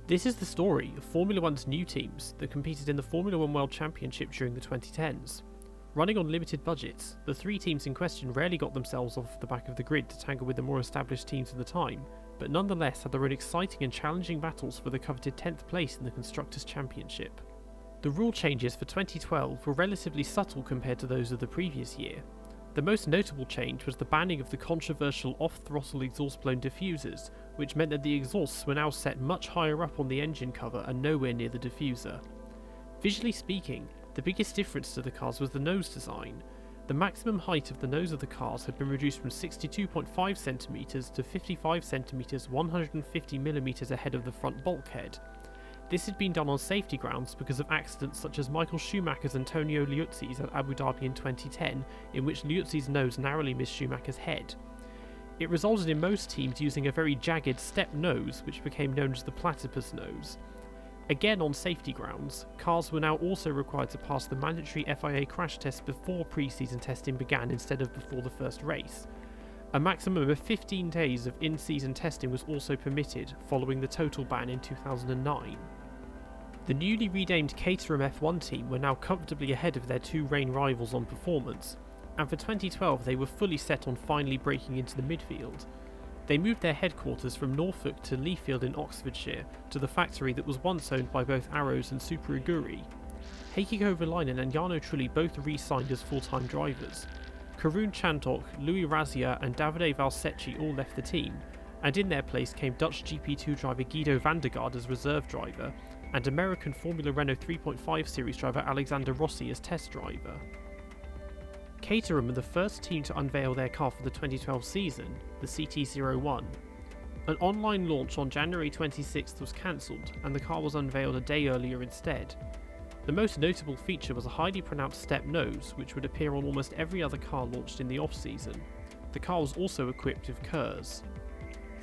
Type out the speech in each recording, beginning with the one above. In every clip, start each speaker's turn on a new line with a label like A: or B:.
A: This is the story of Formula One's new teams that competed in the Formula One World Championship during the 2010s. Running on limited budgets, the three teams in question rarely got themselves off the back of the grid to tangle with the more established teams of the time, but nonetheless had their own exciting and challenging battles for the coveted 10th place in the Constructors' Championship. The rule changes for 2012 were relatively subtle compared to those of the previous year. The most notable change was the banning of the controversial off-throttle exhaust-blown diffusers, which meant that the exhausts were now set much higher up on the engine cover and nowhere near the diffuser. Visually speaking, the biggest difference to the cars was the nose design. The maximum height of the nose of the cars had been reduced from 62.5cm to 55cm 150mm ahead of the front bulkhead. This had been done on safety grounds because of accidents such as Michael Schumacher's Antonio Liuzzi's at Abu Dhabi in 2010, in which Liuzzi's nose narrowly missed Schumacher's head. It resulted in most teams using a very jagged step nose, which became known as the platypus nose. Again on safety grounds, cars were now also required to pass the mandatory FIA crash test before pre-season testing began instead of before the first race. A maximum of 15 days of in-season testing was also permitted, following the total ban in 2009. The newly renamed Caterham F1 team were now comfortably ahead of their two reign rivals on performance, and for 2012 they were fully set on finally breaking into the midfield. They moved their headquarters from Norfolk to Leafield in Oxfordshire, to the factory that was once owned by both Arrows and Super Aguri. Heikki Kovalainen and Jarno Trulli both re-signed as full-time drivers. Karun Chandhok, Louis Razia and Davide Valsecchi all left the team, and in their place came Dutch GP2 driver Guido van der Garde as reserve driver, and American Formula Renault 3.5 Series driver Alexander Rossi as test driver. Caterham were the first team to unveil their car for the 2012 season, the CT01. An online launch on January 26th was cancelled, and the car was unveiled a day earlier instead. The most notable feature was a highly pronounced step nose, which would appear on almost every other car launched in the off-season. The car was also equipped with KERS.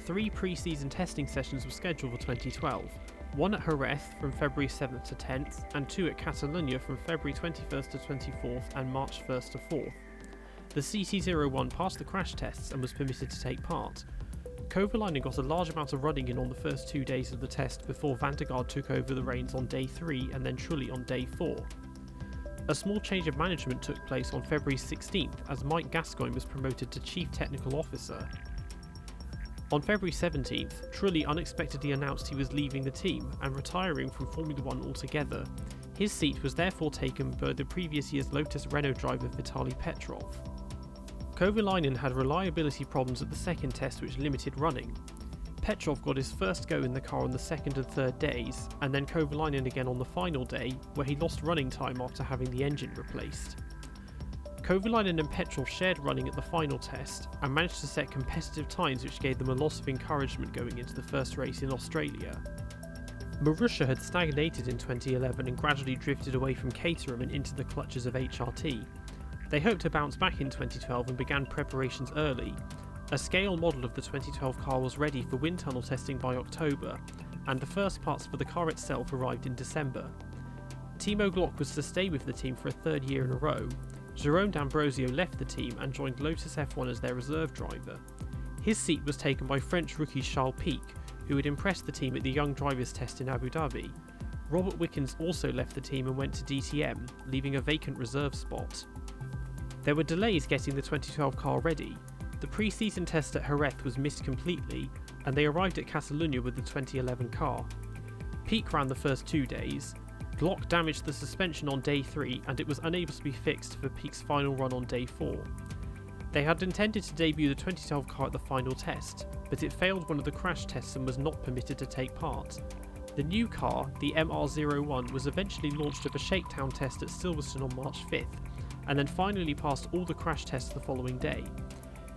A: 3 pre-season testing sessions were scheduled for 2012, one at Jerez from February 7th to 10th, and 2 at Catalonia from February 21st to 24th and March 1st to 4th. The CT01 passed the crash tests and was permitted to take part. Kovalainen got a large amount of running in on the first 2 days of the test before van der Garde took over the reins on day 3 and then Trulli on day 4. A small change of management took place on February 16th as Mike Gascoigne was promoted to Chief Technical Officer. On February 17th, Trulli unexpectedly announced he was leaving the team and retiring from Formula One altogether. His seat was therefore taken by the previous year's Lotus Renault driver Vitaly Petrov. Kovalainen had reliability problems at the second test which limited running. Petrov got his first go in the car on the second and third days, and then Kovalainen again on the final day, where he lost running time after having the engine replaced. Kovalainen and Petrov shared running at the final test, and managed to set competitive times which gave them a lot of encouragement going into the first race in Australia. Marussia had stagnated in 2011 and gradually drifted away from Caterham and into the clutches of HRT. They hoped to bounce back in 2012 and began preparations early. A scale model of the 2012 car was ready for wind tunnel testing by October, and the first parts for the car itself arrived in December. Timo Glock was to stay with the team for a third year in a row. Jerome D'Ambrosio left the team and joined Lotus F1 as their reserve driver. His seat was taken by French rookie Charles Pic, who had impressed the team at the Young Drivers Test in Abu Dhabi. Robert Wickens also left the team and went to DTM, leaving a vacant reserve spot. There were delays getting the 2012 car ready. The pre-season test at Jerez was missed completely, and they arrived at Catalonia with the 2011 car. Pic ran the first 2 days. Glock damaged the suspension on day 3 and it was unable to be fixed for Pic's final run on day 4. They had intended to debut the 2012 car at the final test, but it failed one of the crash tests and was not permitted to take part. The new car, the MR01, was eventually launched at a shakedown test at Silverstone on March 5th, and then finally passed all the crash tests the following day.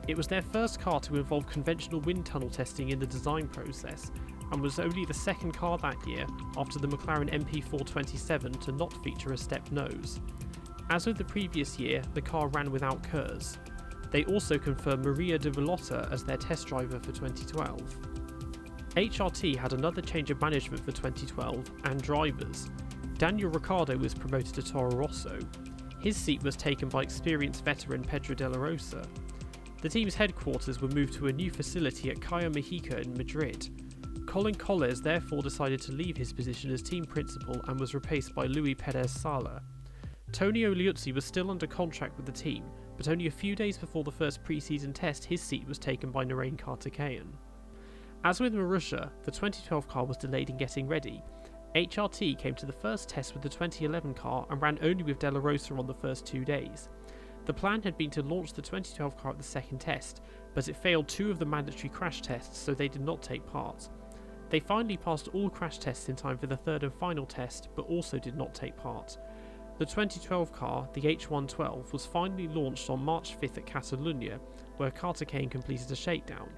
A: It was their first car to involve conventional wind tunnel testing in the design process, and was only the second car that year after the McLaren MP427 to not feature a step nose. As with the previous year, the car ran without KERS. They also confirmed Maria de Villota as their test driver for 2012. HRT had another change of management for 2012 and drivers. Daniel Ricciardo was promoted to Toro Rosso. His seat was taken by experienced veteran Pedro de la Rosa. The team's headquarters were moved to a new facility at Cayo Mexico in Madrid. Colin Collers therefore decided to leave his position as team principal and was replaced by Luis Perez Sala. Tonio Liuzzi was still under contract with the team, but only a few days before the first pre-season test his seat was taken by Narain Karthikeyan. As with Marussia, the 2012 car was delayed in getting ready. HRT came to the first test with the 2011 car and ran only with De La Rosa on the first 2 days. The plan had been to launch the 2012 car at the second test, but it failed 2 of the mandatory crash tests, so they did not take part. They finally passed all crash tests in time for the third and final test, but also did not take part. The 2012 car, the H112, was finally launched on March 5th at Catalunya, where Karthikeyan completed a shakedown.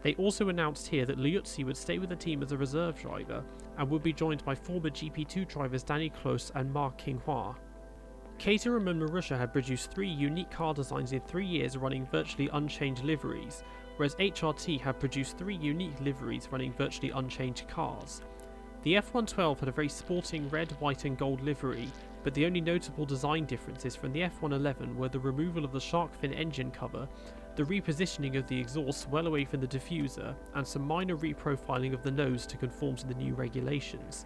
A: They also announced here that Liuzzi would stay with the team as a reserve driver and would be joined by former GP2 drivers Danny Close and Marc Quinhua. Caterham and Marussia had produced 3 unique car designs in 3 years running virtually unchanged liveries, whereas HRT had produced 3 unique liveries running virtually unchanged cars. The F112 had a very sporting red, white and gold livery, but the only notable design differences from the F111 were the removal of the shark fin engine cover, the repositioning of the exhaust well away from the diffuser, and some minor reprofiling of the nose to conform to the new regulations.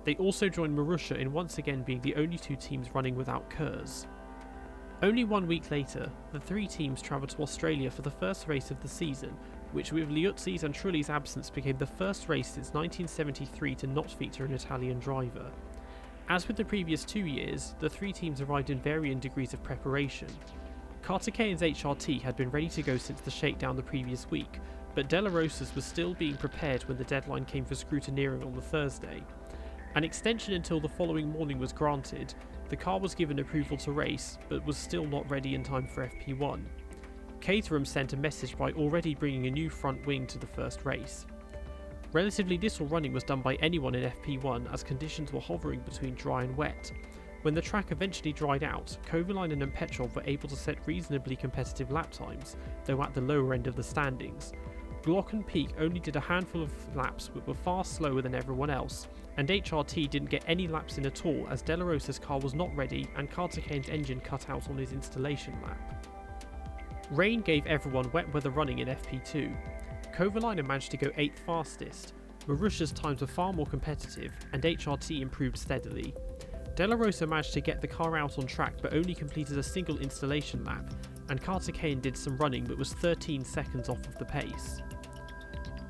A: They also joined Marussia in once again being the only 2 teams running without KERS. Only 1 week later, the 3 teams travelled to Australia for the first race of the season, which with Liuzzi's and Trulli's absence became the first race since 1973 to not feature an Italian driver. As with the previous 2 years, the 3 teams arrived in varying degrees of preparation. Karthikeyan's HRT had been ready to go since the shakedown the previous week, but De La Rosa's was still being prepared when the deadline came for scrutineering on the Thursday. An extension until the following morning was granted. The car was given approval to race, but was still not ready in time for FP1. Caterham sent a message by already bringing a new front wing to the first race. Relatively little running was done by anyone in FP1 as conditions were hovering between dry and wet. When the track eventually dried out, Kovalainen and Petrov were able to set reasonably competitive lap times, though at the lower end of the standings. Glock and Peak only did a handful of laps but were far slower than everyone else, and HRT didn't get any laps in at all as De La Rosa's car was not ready and Karthikeyan's engine cut out on his installation lap. Rain gave everyone wet weather running in FP2. Kovalainen managed to go 8th fastest, Marussia's times were far more competitive and HRT improved steadily. De La Rosa managed to get the car out on track but only completed a single installation lap, and Karthikeyan did some running but was 13 seconds off of the pace.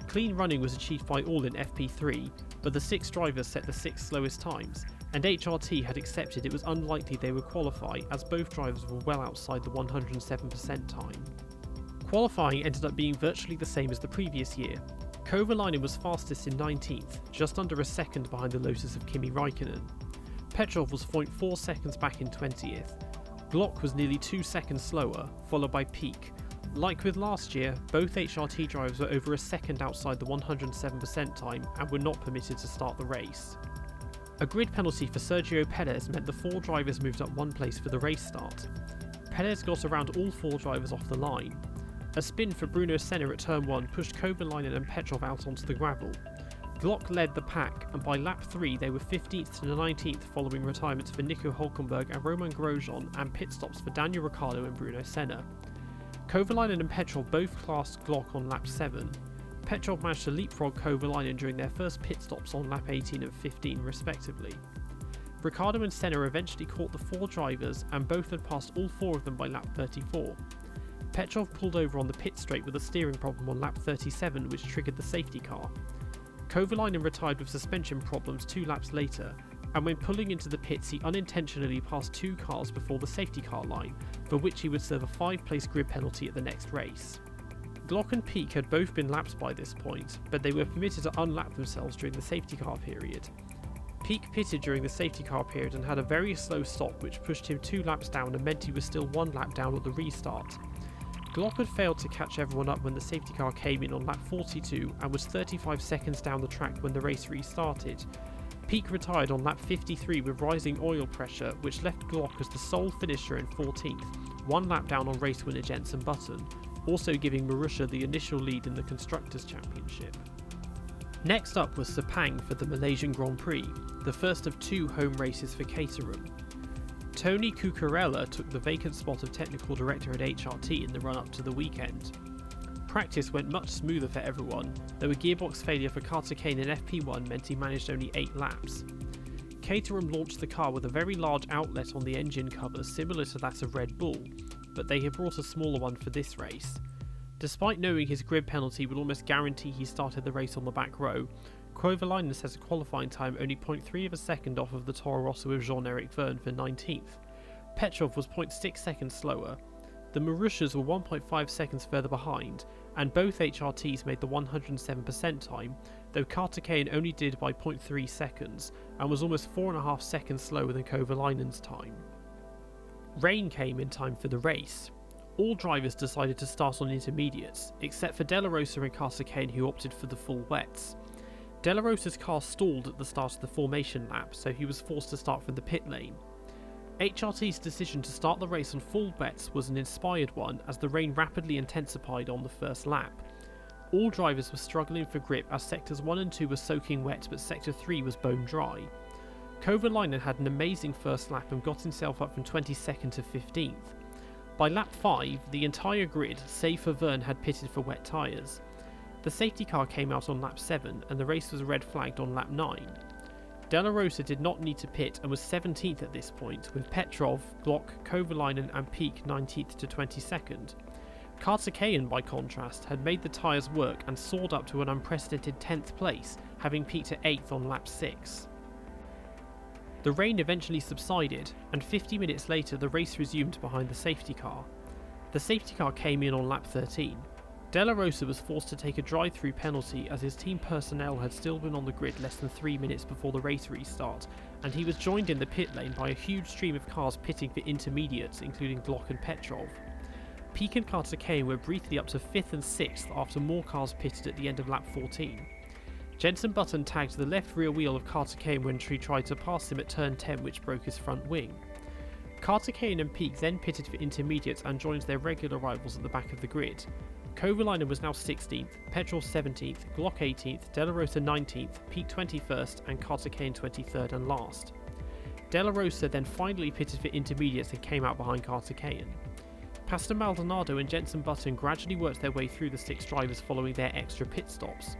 A: Clean running was achieved by all in FP3, but the 6 drivers set the 6 slowest times, and HRT had accepted it was unlikely they would qualify as both drivers were well outside the 107% time. Qualifying ended up being virtually the same as the previous year. Kovalainen was fastest in 19th, just under a second behind the Lotus of Kimi Räikkönen. Petrov was 0.4 seconds back in 20th. Glock was nearly 2 seconds slower, followed by Peak. Like with last year, both HRT drivers were over a second outside the 107% time and were not permitted to start the race. A grid penalty for Sergio Perez meant the 4 drivers moved up 1 place for the race start. Perez got around all 4 drivers off the line. A spin for Bruno Senna at turn 1 pushed Kovalainen and Petrov out onto the gravel. Glock led the pack, and by lap 3 they were 15th to 19th following retirements for Nico Hülkenberg and Romain Grosjean and pit stops for Daniel Ricciardo and Bruno Senna. Kovalainen and Petrov both classed Glock on lap 7. Petrov managed to leapfrog Kovalainen during their first pit stops on lap 18 and 15 respectively. Ricciardo and Senna eventually caught the 4 drivers and both had passed all 4 of them by lap 34. Petrov pulled over on the pit straight with a steering problem on lap 37 which triggered the safety car. Kovalainen retired with suspension problems 2 laps later, and when pulling into the pits he unintentionally passed 2 cars before the safety car line, for which he would serve a 5-place grid penalty at the next race. Glock and Peak had both been lapped by this point, but they were permitted to unlap themselves during the safety car period. Peak pitted during the safety car period and had a very slow stop which pushed him 2 laps down and meant he was still 1 lap down at the restart. Glock had failed to catch everyone up when the safety car came in on lap 42 and was 35 seconds down the track when the race restarted. Peak retired on lap 53 with rising oil pressure, which left Glock as the sole finisher in 14th, 1 lap down on race winner Jenson Button, also giving Marussia the initial lead in the Constructors' Championship. Next up was Sepang for the Malaysian Grand Prix, the first of 2 home races for Caterham. Tony Cucurella took the vacant spot of technical director at HRT in the run-up to the weekend. Practice went much smoother for everyone, though a gearbox failure for Caterham in FP1 meant he managed only 8 laps. Caterham launched the car with a very large outlet on the engine cover similar to that of Red Bull, but they had brought a smaller one for this race. Despite knowing his grid penalty would almost guarantee he started the race on the back row, Kovalainen set a qualifying time only 0.3 of a second off of the Toro Rosso with Jean-Eric Vergne for 19th. Petrov was 0.6 seconds slower. The Marussias were 1.5 seconds further behind, and both HRTs made the 107% time, though Caterham only did by 0.3 seconds, and was almost 4.5 seconds slower than Kovalainen's time. Rain came in time for the race. All drivers decided to start on intermediates, except for Della Rosa and Caterham, who opted for the full wets. Della Rosa's car stalled at the start of the formation lap, so he was forced to start from the pit lane. HRT's decision to start the race on full wets was an inspired one, as the rain rapidly intensified on the first lap. All drivers were struggling for grip as sectors 1 and 2 were soaking wet, but sector 3 was bone dry. Kovalainen had an amazing first lap and got himself up from 22nd to 15th. By lap 5, the entire grid, save for Vergne, had pitted for wet tyres. The safety car came out on lap 7 and the race was red flagged on lap 9. Della Rosa did not need to pit and was 17th at this point, with Petrov, Glock, Kovalainen and Peak 19th to 22nd. Caterham, by contrast, had made the tyres work and soared up to an unprecedented 10th place, having peaked at 8th on lap 6. The rain eventually subsided, and 50 minutes later the race resumed behind the safety car. The safety car came in on lap 13. Della Rosa was forced to take a drive-through penalty as his team personnel had still been on the grid less than 3 minutes before the race restart, and he was joined in the pit lane by a huge stream of cars pitting for intermediates, including Glock and Petrov. Peak and Caterham were briefly up to 5th and 6th after more cars pitted at the end of lap 14. Jenson Button tagged the left rear wheel of Caterham when he tried to pass him at turn 10, which broke his front wing. Caterham and Peak then pitted for intermediates and joined their regular rivals at the back of the grid. Kovalainen was now 16th, Petrov 17th, Glock 18th, Della Rosa 19th, Peak 21st and Caterham 23rd and last. Della Rosa then finally pitted for intermediates and came out behind Caterham. Pastor Maldonado and Jenson Button gradually worked their way through the 6 drivers following their extra pit stops.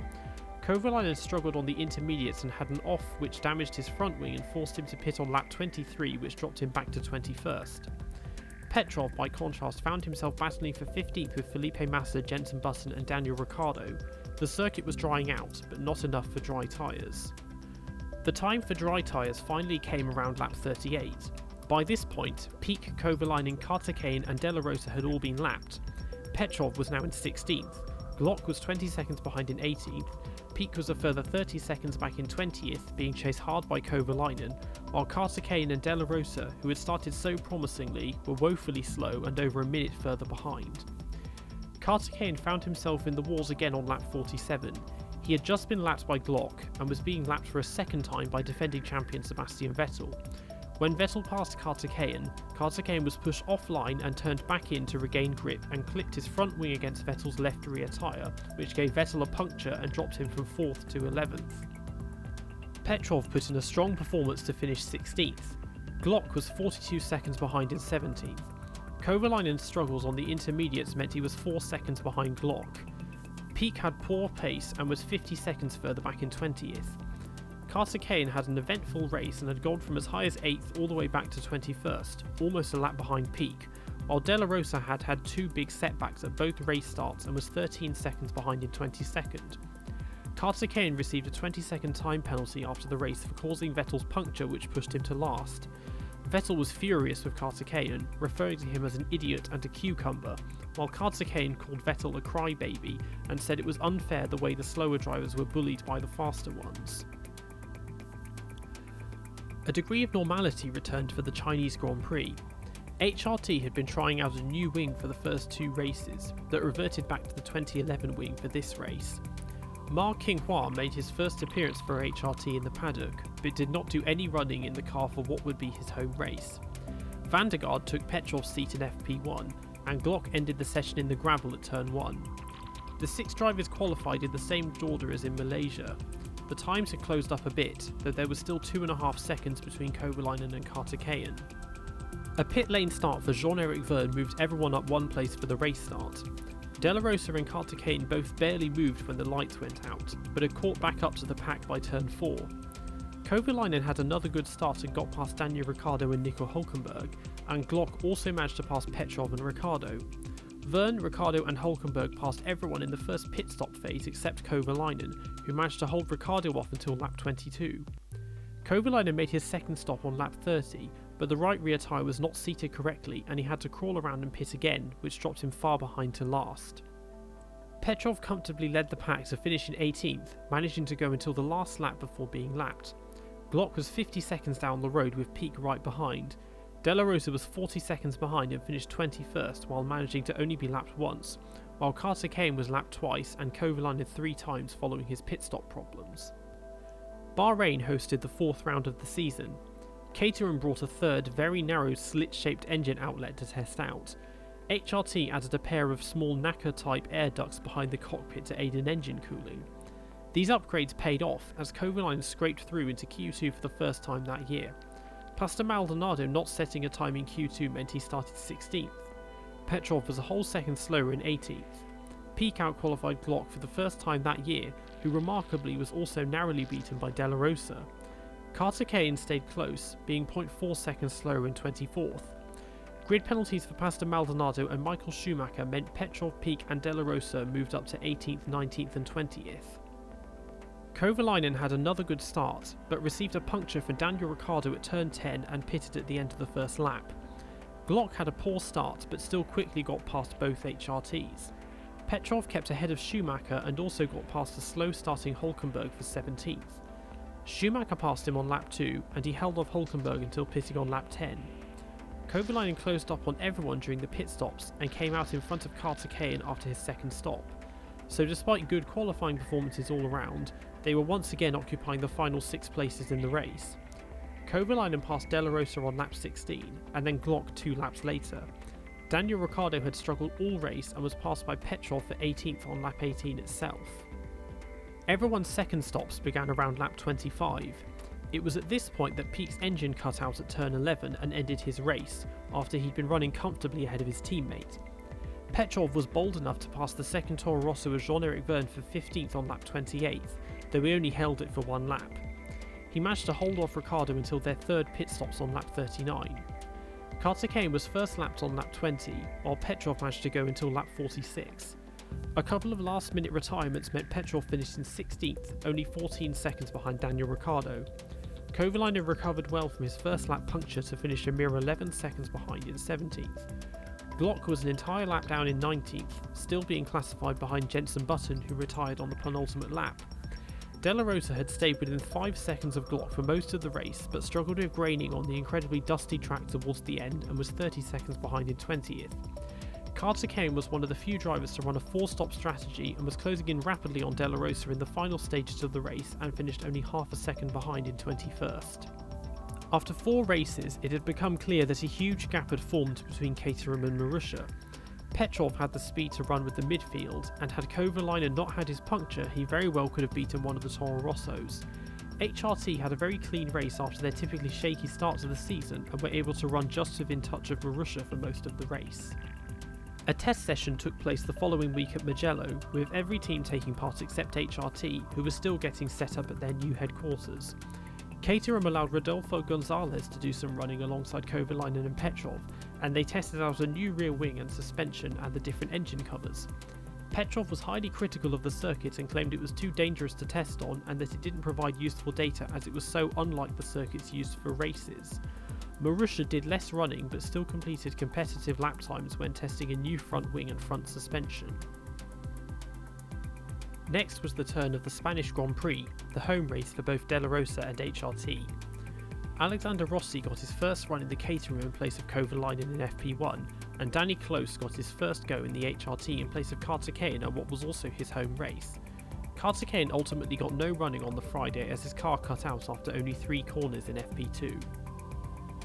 A: Kovalainen struggled on the intermediates and had an off which damaged his front wing and forced him to pit on lap 23, which dropped him back to 21st. Petrov, by contrast, found himself battling for 15th with Felipe Massa, Jenson Button and Daniel Ricciardo. The circuit was drying out, but not enough for dry tyres. The time for dry tyres finally came around lap 38. By this point, Peak, Kovalainen, Caterham and Della Rosa had all been lapped. Petrov was now in 16th, Glock was 20 seconds behind in 18th, Peak was a further 30 seconds back in 20th, being chased hard by Kovalainen, while Caterham and Della Rosa, who had started so promisingly, were woefully slow and over a minute further behind. Caterham found himself in the wars again on lap 47. He had just been lapped by Glock and was being lapped for a second time by defending champion Sebastian Vettel. When Vettel passed Caterham was pushed offline and turned back in to regain grip and clipped his front wing against Vettel's left rear tyre, which gave Vettel a puncture and dropped him from 4th to 11th. Petrov put in a strong performance to finish 16th. Glock was 42 seconds behind in 17th. Kovalainen's struggles on the intermediates meant he was 4 seconds behind Glock. Peak had poor pace and was 50 seconds further back in 20th. Caterham had an eventful race and had gone from as high as 8th all the way back to 21st, almost a lap behind Peak, while Della Rosa had had 2 big setbacks at both race starts and was 13 seconds behind in 22nd. Caterham received a 20-second time penalty after the race for causing Vettel's puncture, which pushed him to last. Vettel was furious with Caterham, referring to him as an idiot and a cucumber, while Caterham called Vettel a crybaby and said it was unfair the way the slower drivers were bullied by the faster ones. A degree of normality returned for the Chinese Grand Prix. HRT had been trying out a new wing for the first 2 races, that reverted back to the 2011 wing for this race. Ma Qinghua made his first appearance for HRT in the paddock, but did not do any running in the car for what would be his home race. Vandergaard took Petrov's seat in FP1, and Glock ended the session in the gravel at turn 1. The 6 drivers qualified in the same order as in Malaysia. The times had closed up a bit, though there was still 2.5 seconds between Kovalainen and Caterham. A pit lane start for Jean-Eric Vergne moved everyone up 1 place for the race start. De La Rosa and Caterham both barely moved when the lights went out, but had caught back up to the pack by turn 4. Kovalainen had another good start and got past Daniel Ricciardo and Nico Hülkenberg, and Glock also managed to pass Petrov and Ricciardo. Verne, Ricciardo and Hülkenberg passed everyone in the first pit stop phase except Kovalainen, who managed to hold Ricciardo off until lap 22. Kovalainen made his second stop on lap 30, but the right rear tyre was not seated correctly and he had to crawl around and pit again, which dropped him far behind to last. Petrov comfortably led the pack to finish in 18th, managing to go until the last lap before being lapped. Glock was 50 seconds down the road with Peak right behind. De La Rosa was 40 seconds behind and finished 21st while managing to only be lapped once, while Caterham was lapped twice and Kovalainen 3 times following his pit stop problems. Bahrain hosted the 4th round of the season. Caterham brought a third, very narrow slit-shaped engine outlet to test out. HRT added a pair of small NACA-type air ducts behind the cockpit to aid in engine cooling. These upgrades paid off as Kovalainen scraped through into Q2 for the first time that year. Pastor Maldonado not setting a time in Q2 meant he started 16th. Petrov was a whole second slower in 18th. Peak out-qualified Glock for the first time that year, who remarkably was also narrowly beaten by De La Rosa. Caterham stayed close, being 0.4 seconds slower in 24th. Grid penalties for Pastor Maldonado and Michael Schumacher meant Petrov, Peak and De La Rosa moved up to 18th, 19th and 20th. Kovalainen had another good start, but received a puncture for Daniel Ricciardo at turn 10 and pitted at the end of the first lap. Glock had a poor start but still quickly got past both HRTs. Petrov kept ahead of Schumacher and also got past the slow starting Hülkenberg for 17th. Schumacher passed him on lap 2 and he held off Hülkenberg until pitting on lap 10. Kovalainen closed up on everyone during the pit stops and came out in front of Caterham after his second stop. So despite good qualifying performances all around, they were once again occupying the final 6 places in the race. Kovalainen passed De La Rosa on lap 16 and then Glock 2 laps later. Daniel Ricciardo had struggled all race and was passed by Petrov for 18th on lap 18 itself. Everyone's second stops began around lap 25. It was at this point that Peak's engine cut out at turn 11 and ended his race, after he'd been running comfortably ahead of his teammate. Petrov was bold enough to pass the second Toro Rosso of Jean-Eric Verne for 15th on lap 28th, though he only held it for 1 lap. He managed to hold off Ricciardo until their third pit stops on lap 39. Caterham was first lapped on lap 20, while Petrov managed to go until lap 46. A couple of last-minute retirements meant Petrov finished in 16th, only 14 seconds behind Daniel Ricciardo. Kovalainen recovered well from his first lap puncture to finish a mere 11 seconds behind in 17th. Glock was an entire lap down in 19th, still being classified behind Jenson Button, who retired on the penultimate lap. De La Rosa had stayed within 5 seconds of Glock for most of the race, but struggled with graining on the incredibly dusty track towards the end and was 30 seconds behind in 20th. Caterham was one of the few drivers to run a 4-stop strategy and was closing in rapidly on De La Rosa in the final stages of the race and finished only half a second behind in 21st. After 4 races, it had become clear that a huge gap had formed between Caterham and Marussia. Petrov had the speed to run with the midfield, and had Kovalainen not had his puncture, he very well could have beaten one of the Toro Rossos. HRT had a very clean race after their typically shaky start to the season and were able to run just within touch of Marussia for most of the race. A test session took place the following week at Mugello, with every team taking part except HRT, who was still getting set up at their new headquarters. Caterham allowed Rodolfo Gonzalez to do some running alongside Kovalainen and Petrov, and they tested out a new rear wing and suspension and the different engine covers. Petrov was highly critical of the circuit and claimed it was too dangerous to test on and that it didn't provide useful data as it was so unlike the circuits used for races. Marussia did less running but still completed competitive lap times when testing a new front wing and front suspension. Next was the turn of the Spanish Grand Prix, the home race for both De La Rosa and HRT. Alexander Rossi got his first run in the Caterham in place of Kovalainen in FP1, and Danny Close got his first go in the HRT in place of Caterham at what was also his home race. Caterham ultimately got no running on the Friday as his car cut out after only 3 corners in FP2.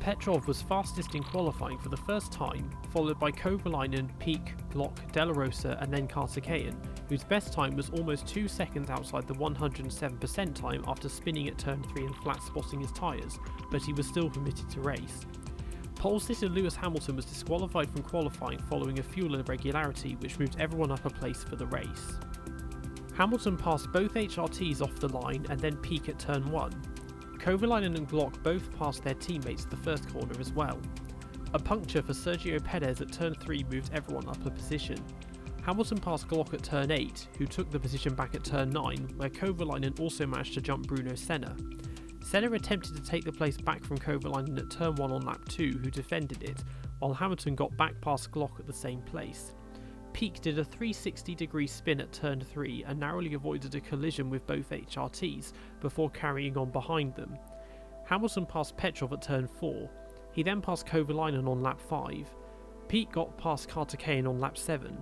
A: Petrov was fastest in qualifying for the first time, followed by Kovalainen, Peak, Glock, De La Rosa and then Caterham, whose best time was almost 2 seconds outside the 107% time after spinning at turn 3 and flat spotting his tyres, but he was still permitted to race. Pole sitter Lewis Hamilton was disqualified from qualifying following a fuel irregularity which moved everyone up a place for the race. Hamilton passed both HRTs off the line and then Pique at turn 1. Kovalainen and Glock both passed their teammates at the first corner as well. A puncture for Sergio Perez at turn 3 moved everyone up a position. Hamilton passed Glock at turn 8, who took the position back at turn 9, where Kovalainen also managed to jump Bruno Senna. Senna attempted to take the place back from Kovalainen at turn 1 on lap 2, who defended it, while Hamilton got back past Glock at the same place. Pique did a 360-degree spin at turn 3 and narrowly avoided a collision with both HRTs before carrying on behind them. Hamilton passed Petrov at turn 4. He then passed Kovalainen on lap 5. Pique got past Caterham on lap 7.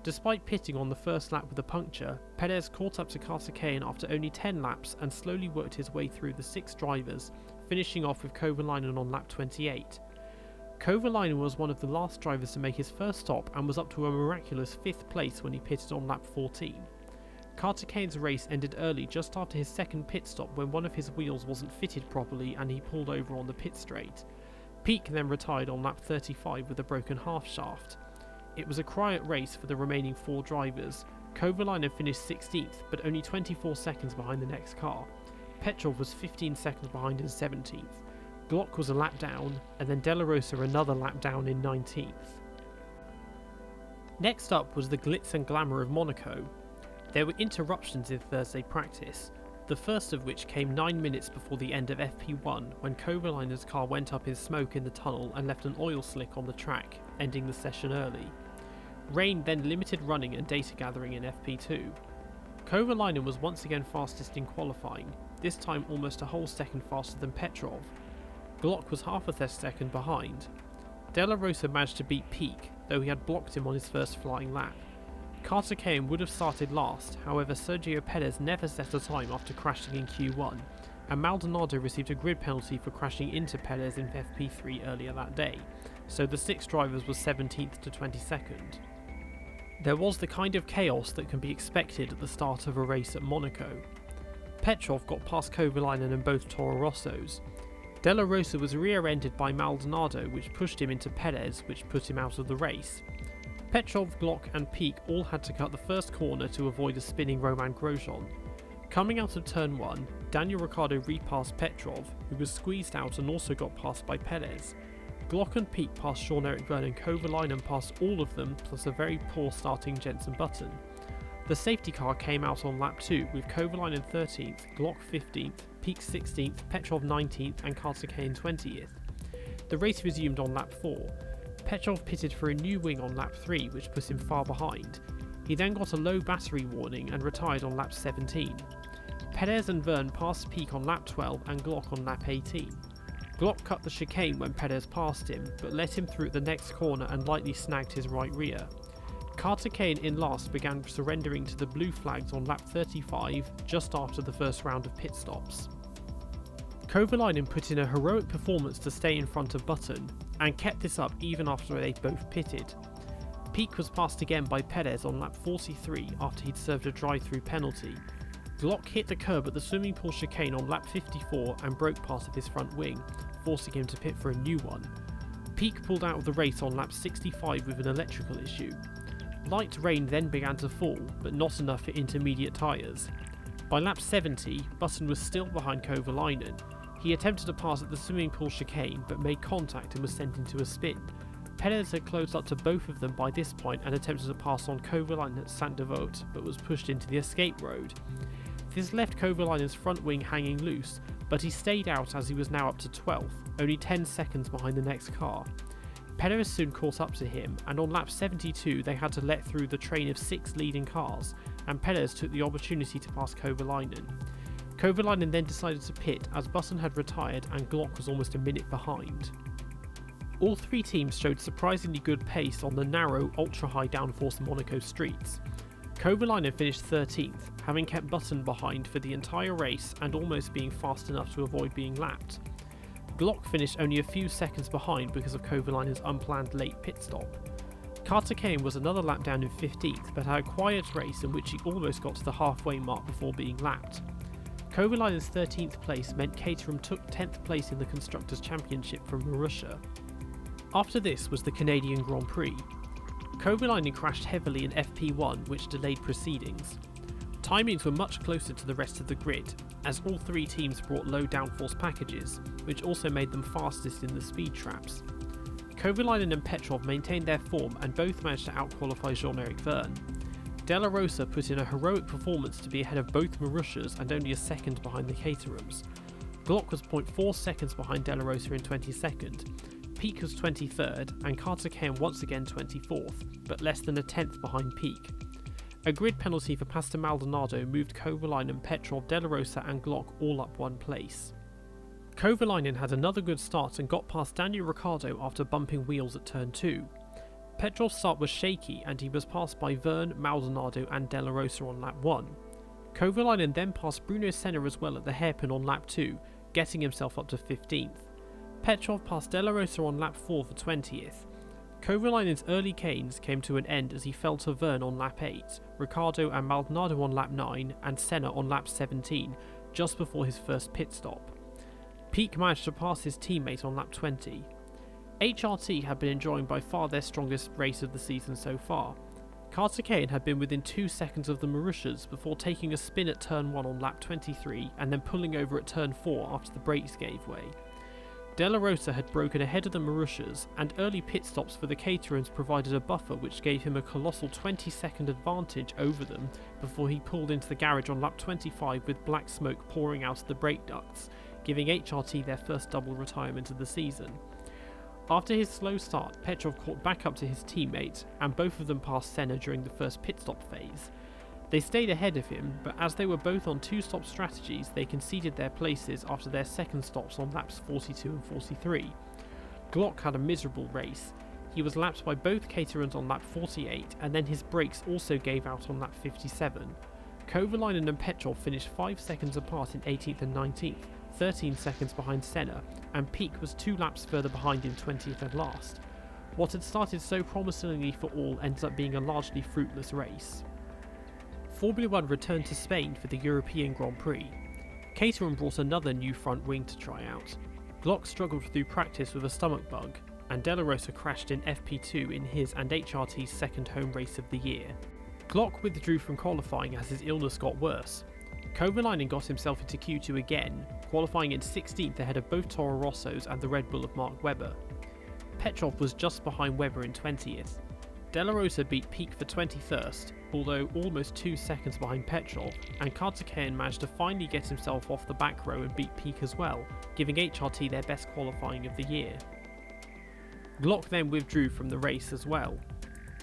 A: Despite pitting on the first lap with a puncture, Perez caught up to Caterham after only 10 laps and slowly worked his way through the 6 drivers, finishing off with Kovalainen on lap 28. Kovalainen was one of the last drivers to make his first stop and was up to a miraculous 5th place when he pitted on lap 14. Caterham's race ended early just after his second pit stop when one of his wheels wasn't fitted properly and he pulled over on the pit straight. Pique then retired on lap 35 with a broken half shaft. It was a quiet race for the remaining 4 drivers. Kovalainen finished 16th, but only 24 seconds behind the next car. Petrov was 15 seconds behind in 17th. Glock was a lap down, and then Della Rosa another lap down in 19th. Next up was the glitz and glamour of Monaco. There were interruptions in Thursday practice, the first of which came 9 minutes before the end of FP1 when Kovalainen's car went up in smoke in the tunnel and left an oil slick on the track, ending the session early. Rain then limited running and data gathering in FP2. Kovalainen was once again fastest in qualifying, this time almost a whole second faster than Petrov. Glock was half a second behind. Della Rosa managed to beat Pique, though he had blocked him on his first flying lap. Caterham would have started last, however Sergio Perez never set a time after crashing in Q1, and Maldonado received a grid penalty for crashing into Perez in FP3 earlier that day, so the 6 drivers was 17th to 22nd. There was the kind of chaos that can be expected at the start of a race at Monaco. Petrov got past Kovalainen and both Toro Rossos. Della Rosa was rear-ended by Maldonado, which pushed him into Perez, which put him out of the race. Petrov, Glock and Pique all had to cut the first corner to avoid a spinning Romain Grosjean. Coming out of turn 1, Daniel Ricciardo repassed Petrov, who was squeezed out and also got passed by Perez. Glock and Pique passed Sean-Eric Vergne and Kovalainen passed all of them, plus a very poor starting Jenson Button. The safety car came out on lap 2 with Kovalainen 13th, Glock 15th, Pique 16th, Petrov 19th and Caterham 20th. The race resumed on lap 4. Petrov pitted for a new wing on lap 3, which put him far behind. He then got a low battery warning and retired on lap 17. Perez and Vergne passed Pique on lap 12 and Glock on lap 18. Glock cut the chicane when Perez passed him, but let him through at the next corner and lightly snagged his right rear. Caterham in last began surrendering to the blue flags on lap 35, just after the first round of pit stops. Kovalainen put in a heroic performance to stay in front of Button, and kept this up even after they both pitted. Pique was passed again by Perez on lap 43 after he'd served a drive-through penalty. Glock hit the curb at the swimming pool chicane on lap 54 and broke part of his front wing, forcing him to pit for a new one. Pique pulled out of the race on lap 65 with an electrical issue. Light rain then began to fall, but not enough for intermediate tyres. By lap 70, Button was still behind Kovalainen. He attempted to pass at the swimming pool chicane but made contact and was sent into a spin. Perez had closed up to both of them by this point and attempted to pass on Kovalainen at Saint-Devote but was pushed into the escape road. This left Kovalainen's front wing hanging loose, but he stayed out as he was now up to 12th, only 10 seconds behind the next car. Perez soon caught up to him, and on lap 72 they had to let through the train of 6 leading cars, and Perez took the opportunity to pass Kovalainen. Kovalainen then decided to pit as Button had retired and Glock was almost a minute behind. All 3 teams showed surprisingly good pace on the narrow, ultra-high downforce Monaco streets. Kovalainen finished 13th, having kept Button behind for the entire race and almost being fast enough to avoid being lapped. Glock finished only a few seconds behind because of Kovalainen's unplanned late pit stop. Caterham was another lap down in 15th but had a quiet race in which he almost got to the halfway mark before being lapped. Kovalainen's 13th place meant Caterham took 10th place in the Constructors' Championship from Marussia. After this was the Canadian Grand Prix. Kovalainen crashed heavily in FP1, which delayed proceedings. Timings were much closer to the rest of the grid, as all three teams brought low downforce packages, which also made them fastest in the speed traps. Kovalainen and Petrov maintained their form and both managed to outqualify Jean-Eric Vergne. Della Rosa put in a heroic performance to be ahead of both Marussias and only a second behind the Caterhams. Glock was 0.4 seconds behind Della Rosa in 22nd, Peak was 23rd, and Caterham once again 24th, but less than a tenth behind Peak. A grid penalty for Pastor Maldonado moved Kovalainen, Petrov, Della Rosa and Glock all up one place. Kovalainen had another good start and got past Daniel Ricciardo after bumping wheels at turn 2. Petrov's start was shaky and he was passed by Vergne, Maldonado and Della Rosa on lap 1. Kovalainen then passed Bruno Senna as well at the hairpin on lap 2, getting himself up to 15th. Petrov passed Della Rosa on lap 4 for 20th. Kovalainen's early canes came to an end as he fell to Vergne on lap 8, Ricciardo and Maldonado on lap 9 and Senna on lap 17, just before his first pit stop. Peak managed to pass his teammate on lap 20. HRT had been enjoying by far their strongest race of the season so far. Caterham had been within 2 seconds of the Marussias before taking a spin at turn 1 on lap 23 and then pulling over at turn 4 after the brakes gave way. Della Rosa had broken ahead of the Marussias, and early pit stops for the Caterhams provided a buffer which gave him a colossal 20-second advantage over them before he pulled into the garage on lap 25 with black smoke pouring out of the brake ducts, giving HRT their first double retirement of the season. After his slow start, Petrov caught back up to his teammate, and both of them passed Senna during the first pit stop phase. They stayed ahead of him, but as they were both on two-stop strategies, they conceded their places after their second stops on laps 42 and 43. Glock had a miserable race. He was lapped by both Caterhams on lap 48, and then his brakes also gave out on lap 57. Kovalainen and Petrov finished 5 seconds apart in 18th and 19th, 13 seconds behind Senna, and Peak was 2 laps further behind in 20th and last. What had started so promisingly for all ended up being a largely fruitless race. Formula 1 returned to Spain for the European Grand Prix. Caterham brought another new front wing to try out. Glock struggled through practice with a stomach bug, and Della Rosa crashed in FP2 in his and HRT's second home race of the year. Glock withdrew from qualifying as his illness got worse. Kovalainen got himself into Q2 again, qualifying in 16th ahead of both Toro Rossos and the Red Bull of Mark Webber. Petrov was just behind Webber in 20th. Della Rosa beat Peak for 21st, although almost 2 seconds behind Petrov, and Caterham managed to finally get himself off the back row and beat Peak as well, giving HRT their best qualifying of the year. Glock then withdrew from the race as well.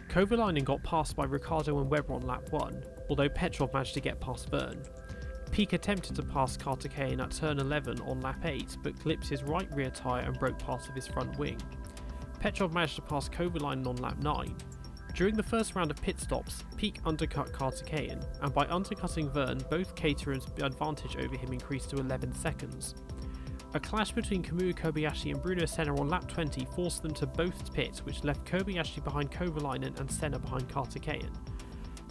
A: Kovalainen got passed by Ricciardo and Webber on lap 1, although Petrov managed to get past Vergne. Peak attempted to pass Caterham at turn 11 on lap 8, but clipped his right rear tyre and broke part of his front wing. Petrov managed to pass Kovalainen on lap 9. During the first round of pit stops, Peak undercut Caterham, and by undercutting Vergne, both Caterham's advantage over him increased to 11 seconds. A clash between Kamui Kobayashi and Bruno Senna on lap 20 forced them to both pit, which left Kobayashi behind Kovalainen and Senna behind Caterham.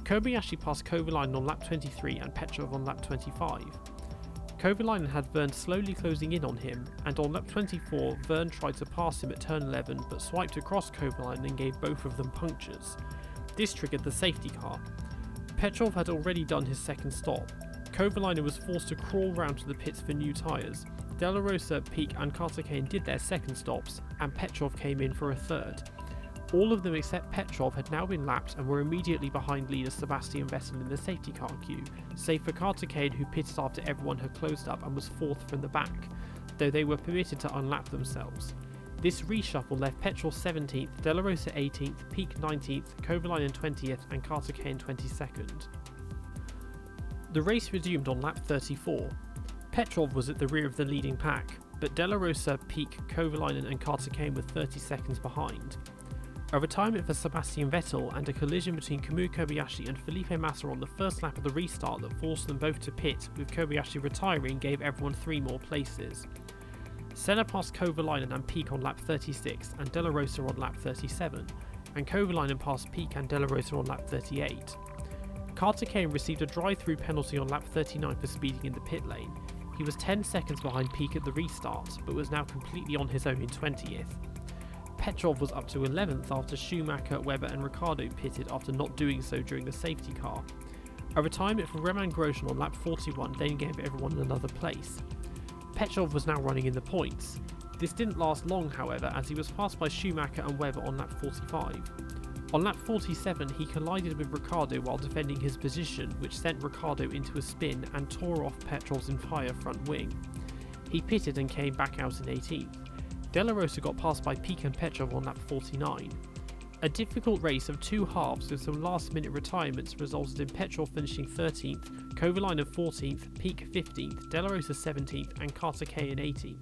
A: Kobayashi passed Kovalainen on lap 23 and Petrov on lap 25. Kovalainen had Vergne slowly closing in on him, and on lap 24 Vergne tried to pass him at turn 11 but swiped across Kovalainen and gave both of them punctures. This triggered the safety car. Petrov had already done his second stop. Kovalainen was forced to crawl round to the pits for new tyres. Della Rosa, Peak and Caterham did their second stops, and Petrov came in for a third. All of them except Petrov had now been lapped and were immediately behind leader Sebastian Vettel in the safety car queue, save for Caterham, who pitted after everyone had closed up and was fourth from the back, though they were permitted to unlap themselves. This reshuffle left Petrov 17th, Della Rosa 18th, Peak 19th, Kovalainen 20th and Caterham 22nd. The race resumed on lap 34. Petrov was at the rear of the leading pack, but Della Rosa, Peak, Kovalainen and Caterham were 30 seconds behind. A retirement for Sebastian Vettel and a collision between Kamui Kobayashi and Felipe Massa on the first lap of the restart that forced them both to pit, with Kobayashi retiring, gave everyone 3 more places. Senna passed Kovalainen and Peak on lap 36 and Della Rosa on lap 37, and Kovalainen passed Peak and Della Rosa on lap 38. Caterham received a drive-through penalty on lap 39 for speeding in the pit lane. He was 10 seconds behind Peak at the restart, but was now completely on his own in 20th. Petrov was up to 11th after Schumacher, Webber and Ricciardo pitted after not doing so during the safety car. A retirement for Romain Grosjean on lap 41 then gave everyone another place. Petrov was now running in the points. This didn't last long, however, as he was passed by Schumacher and Webber on lap 45. On lap 47 he collided with Ricciardo while defending his position, which sent Ricciardo into a spin and tore off Petrov's entire front wing. He pitted and came back out in 18th. De La Rosa got passed by Pic and Petrov on lap 49. A difficult race of two halves with some last minute retirements resulted in Petrov finishing 13th, Kovalainen 14th, Pic 15th, De La Rosa 17th and Caterham 18th.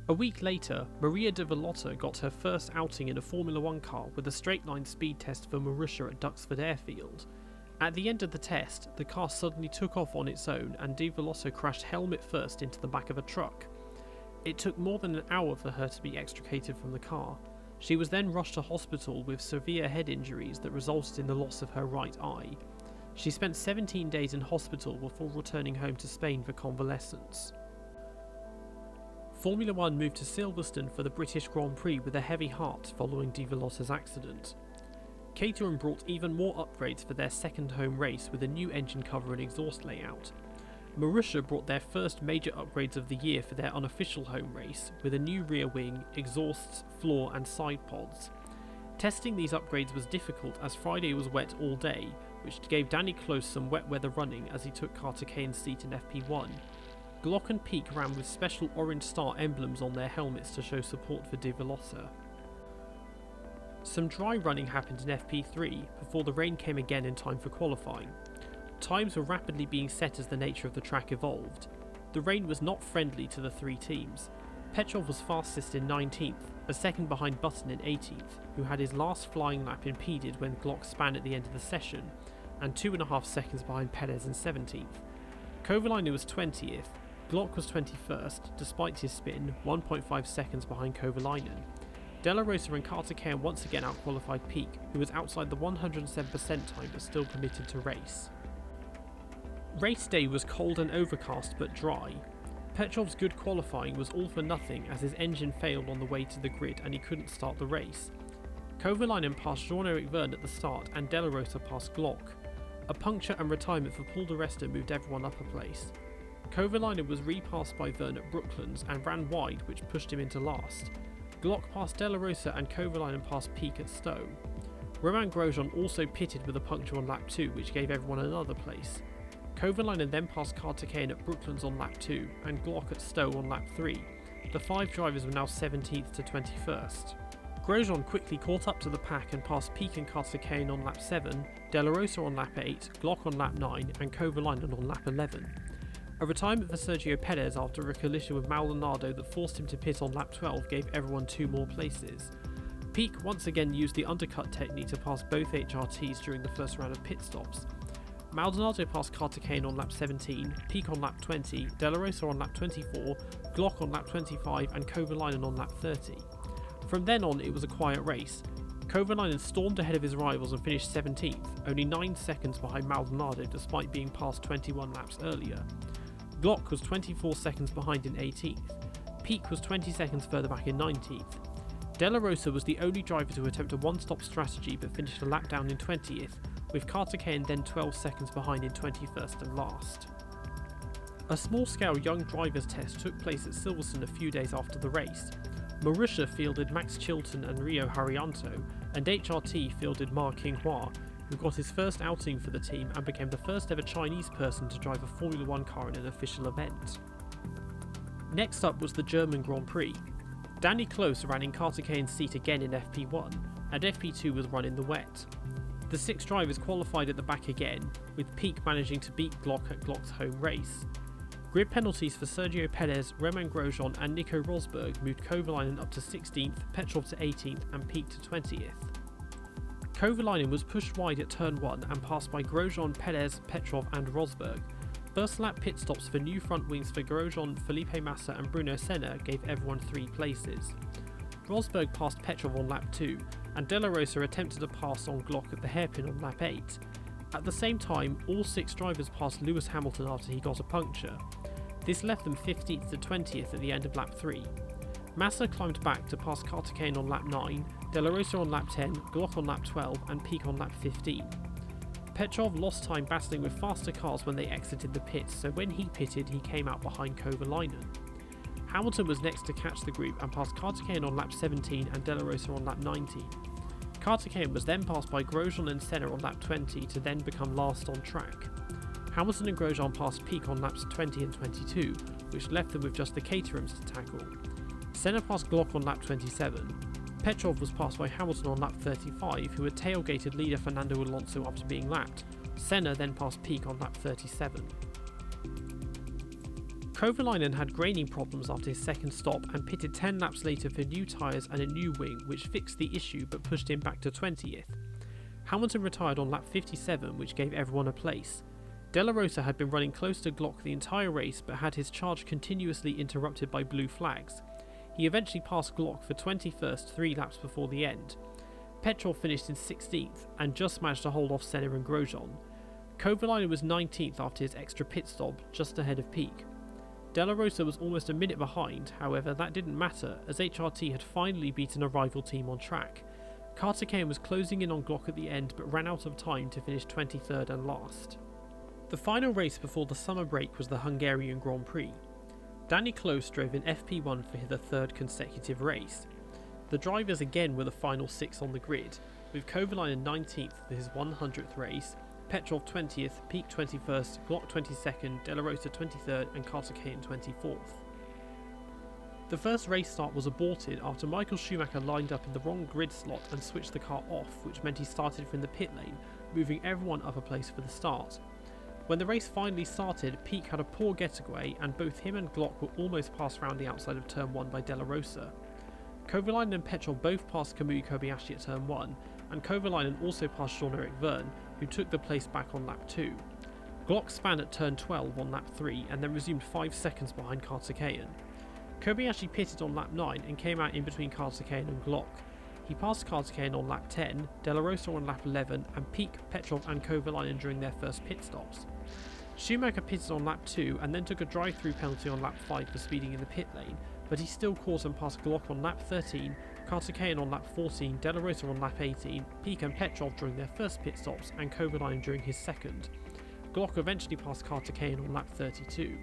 A: A week later, Maria de Villota got her first outing in a Formula 1 car with a straight line speed test for Marussia at Duxford Airfield. At the end of the test, the car suddenly took off on its own and de Villota crashed helmet first into the back of a truck. It took more than an hour for her to be extricated from the car. She was then rushed to hospital with severe head injuries that resulted in the loss of her right eye. She spent 17 days in hospital before returning home to Spain for convalescence. Formula 1 moved to Silverstone for the British Grand Prix with a heavy heart following de Villota's accident. Caterham brought even more upgrades for their second home race with a new engine cover and exhaust layout. Marussia brought their first major upgrades of the year for their unofficial home race with a new rear wing, exhausts, floor and side pods. Testing these upgrades was difficult as Friday was wet all day, which gave Danny Close some wet weather running as he took Caterhain's seat in FP1. Glock and Pic ran with special orange star emblems on their helmets to show support for de Villota. Some dry running happened in FP3 before the rain came again in time for qualifying. Times were rapidly being set as the nature of the track evolved. The rain was not friendly to the three teams. Petrov was fastest in 19th, a second behind Button in 18th, who had his last flying lap impeded when Glock span at the end of the session, and 2.5 seconds behind Perez in 17th. Kovalainen was 20th, Glock was 21st, despite his spin, 1.5 seconds behind Kovalainen. De La Rosa and Caterham once again outqualified Pic, who was outside the 107% time but still permitted to race. Race day was cold and overcast but dry. Petrov's good qualifying was all for nothing as his engine failed on the way to the grid and he couldn't start the race. Kovalainen passed Jean-Eric Vergne at the start and De La Rosa passed Glock. A puncture and retirement for Paul di Resta moved everyone up a place. Kovalainen was repassed by Vergne at Brooklands and ran wide, which pushed him into last. Glock passed De La Rosa and Kovalainen passed Pic at Stowe. Romain Grosjean also pitted with a puncture on lap 2, which gave everyone another place. Kovalainen then passed Caterham at Brooklands on lap 2 and Glock at Stowe on lap 3. The 5 drivers were now 17th to 21st. Grosjean quickly caught up to the pack and passed Pic and Caterham on lap 7, De La Rosa on lap 8, Glock on lap 9 and Kovalainen on lap 11. A retirement for Sergio Perez after a collision with Maldonado that forced him to pit on lap 12 gave everyone 2 more places. Pic once again used the undercut technique to pass both HRTs during the first round of pit stops. Maldonado passed Caterham on lap 17, Pic on lap 20, De La Rosa on lap 24, Glock on lap 25 and Kovalainen on lap 30. From then on it was a quiet race. Kovalainen stormed ahead of his rivals and finished 17th, only 9 seconds behind Maldonado despite being passed 21 laps earlier. Glock was 24 seconds behind in 18th, Pic was 20 seconds further back in 19th. De La Rosa was the only driver to attempt a one-stop strategy but finished a lap down in 20th, with Caterham then 12 seconds behind in 21st and last. A small-scale young drivers test took place at Silverstone a few days after the race. Marussia fielded Max Chilton and Rio Haryanto, and HRT fielded Ma Qinghua, who got his first outing for the team and became the first ever Chinese person to drive a Formula 1 car in an official event. Next up was the German Grand Prix. Danny Close ran in Caterhain's seat again in FP1, and FP2 was run in the wet. The 6 drivers qualified at the back again, with Pic managing to beat Glock at Glock's home race. Grid penalties for Sergio Perez, Romain Grosjean and Nico Rosberg moved Kovalainen up to 16th, Petrov to 18th and Pic to 20th. Kovalainen was pushed wide at turn 1 and passed by Grosjean, Perez, Petrov and Rosberg. First lap pit stops for new front wings for Grosjean, Felipe Massa and Bruno Senna gave everyone 3 places. Rosberg passed Petrov on lap 2 and De La Rosa attempted a pass on Glock at the hairpin on lap 8. At the same time, all 6 drivers passed Lewis Hamilton after he got a puncture. This left them 15th to 20th at the end of lap 3. Massa climbed back to pass Caterham on lap 9, De La Rosa on lap 10, Glock on lap 12 and Peak on lap 15. Petrov lost time battling with faster cars when they exited the pits, so when he pitted he came out behind Kovalainen. Hamilton was next to catch the group and passed Caterham on lap 17 and De La Rosa on lap 19. Caterham was then passed by Grosjean and Senna on lap 20 to then become last on track. Hamilton and Grosjean passed Peak on laps 20 and 22, which left them with just the Caterhams to tackle. Senna passed Glock on lap 27. Petrov was passed by Hamilton on lap 35, who had tailgated leader Fernando Alonso after being lapped. Senna then passed Peak on lap 37. Kovalainen had graining problems after his second stop and pitted 10 laps later for new tyres and a new wing, which fixed the issue but pushed him back to 20th. Hamilton retired on lap 57, which gave everyone a place. De La Rosa had been running close to Glock the entire race but had his charge continuously interrupted by blue flags. He eventually passed Glock for 21st 3 laps before the end. Petrov finished in 16th and just managed to hold off Senna and Grosjean. Kovalainen was 19th after his extra pit stop, just ahead of Peak. De La Rosa was almost a minute behind, however that didn't matter as HRT had finally beaten a rival team on track. Caterham was closing in on Glock at the end but ran out of time to finish 23rd and last. The final race before the summer break was the Hungarian Grand Prix. Danny Close drove in FP1 for the third consecutive race. The drivers again were the final 6 on the grid, with Kovalainen 19th for his 100th race, Petrov 20th, Peak 21st, Glock 22nd, De La Rosa 23rd and Caterham 24th. The first race start was aborted after Michael Schumacher lined up in the wrong grid slot and switched the car off, which meant he started from the pit lane, moving everyone up a place for the start. When the race finally started, Peak had a poor getaway and both him and Glock were almost passed round the outside of turn 1 by De La Rosa. Kovalainen and Petrov both passed Kamui Kobayashi at turn 1, and Kovalainen also passed Jean-Eric Vergne, who took the place back on lap 2. Glock span at turn 12 on lap 3 and then resumed 5 seconds behind Caterham. Kobayashi pitted on lap 9 and came out in between Caterham and Glock. He passed Caterham on lap 10, De La Rosa on lap 11 and Peak, Petrov and Kovalainen during their first pit stops. Schumacher pitted on lap 2 and then took a drive-through penalty on lap 5 for speeding in the pit lane, but he still caught and passed Glock on lap 13, Caterham on lap 14, De La Rosa on lap 18, Peak and Petrov during their first pit stops and Kovalainen during his second. Glock eventually passed Caterham on lap 32.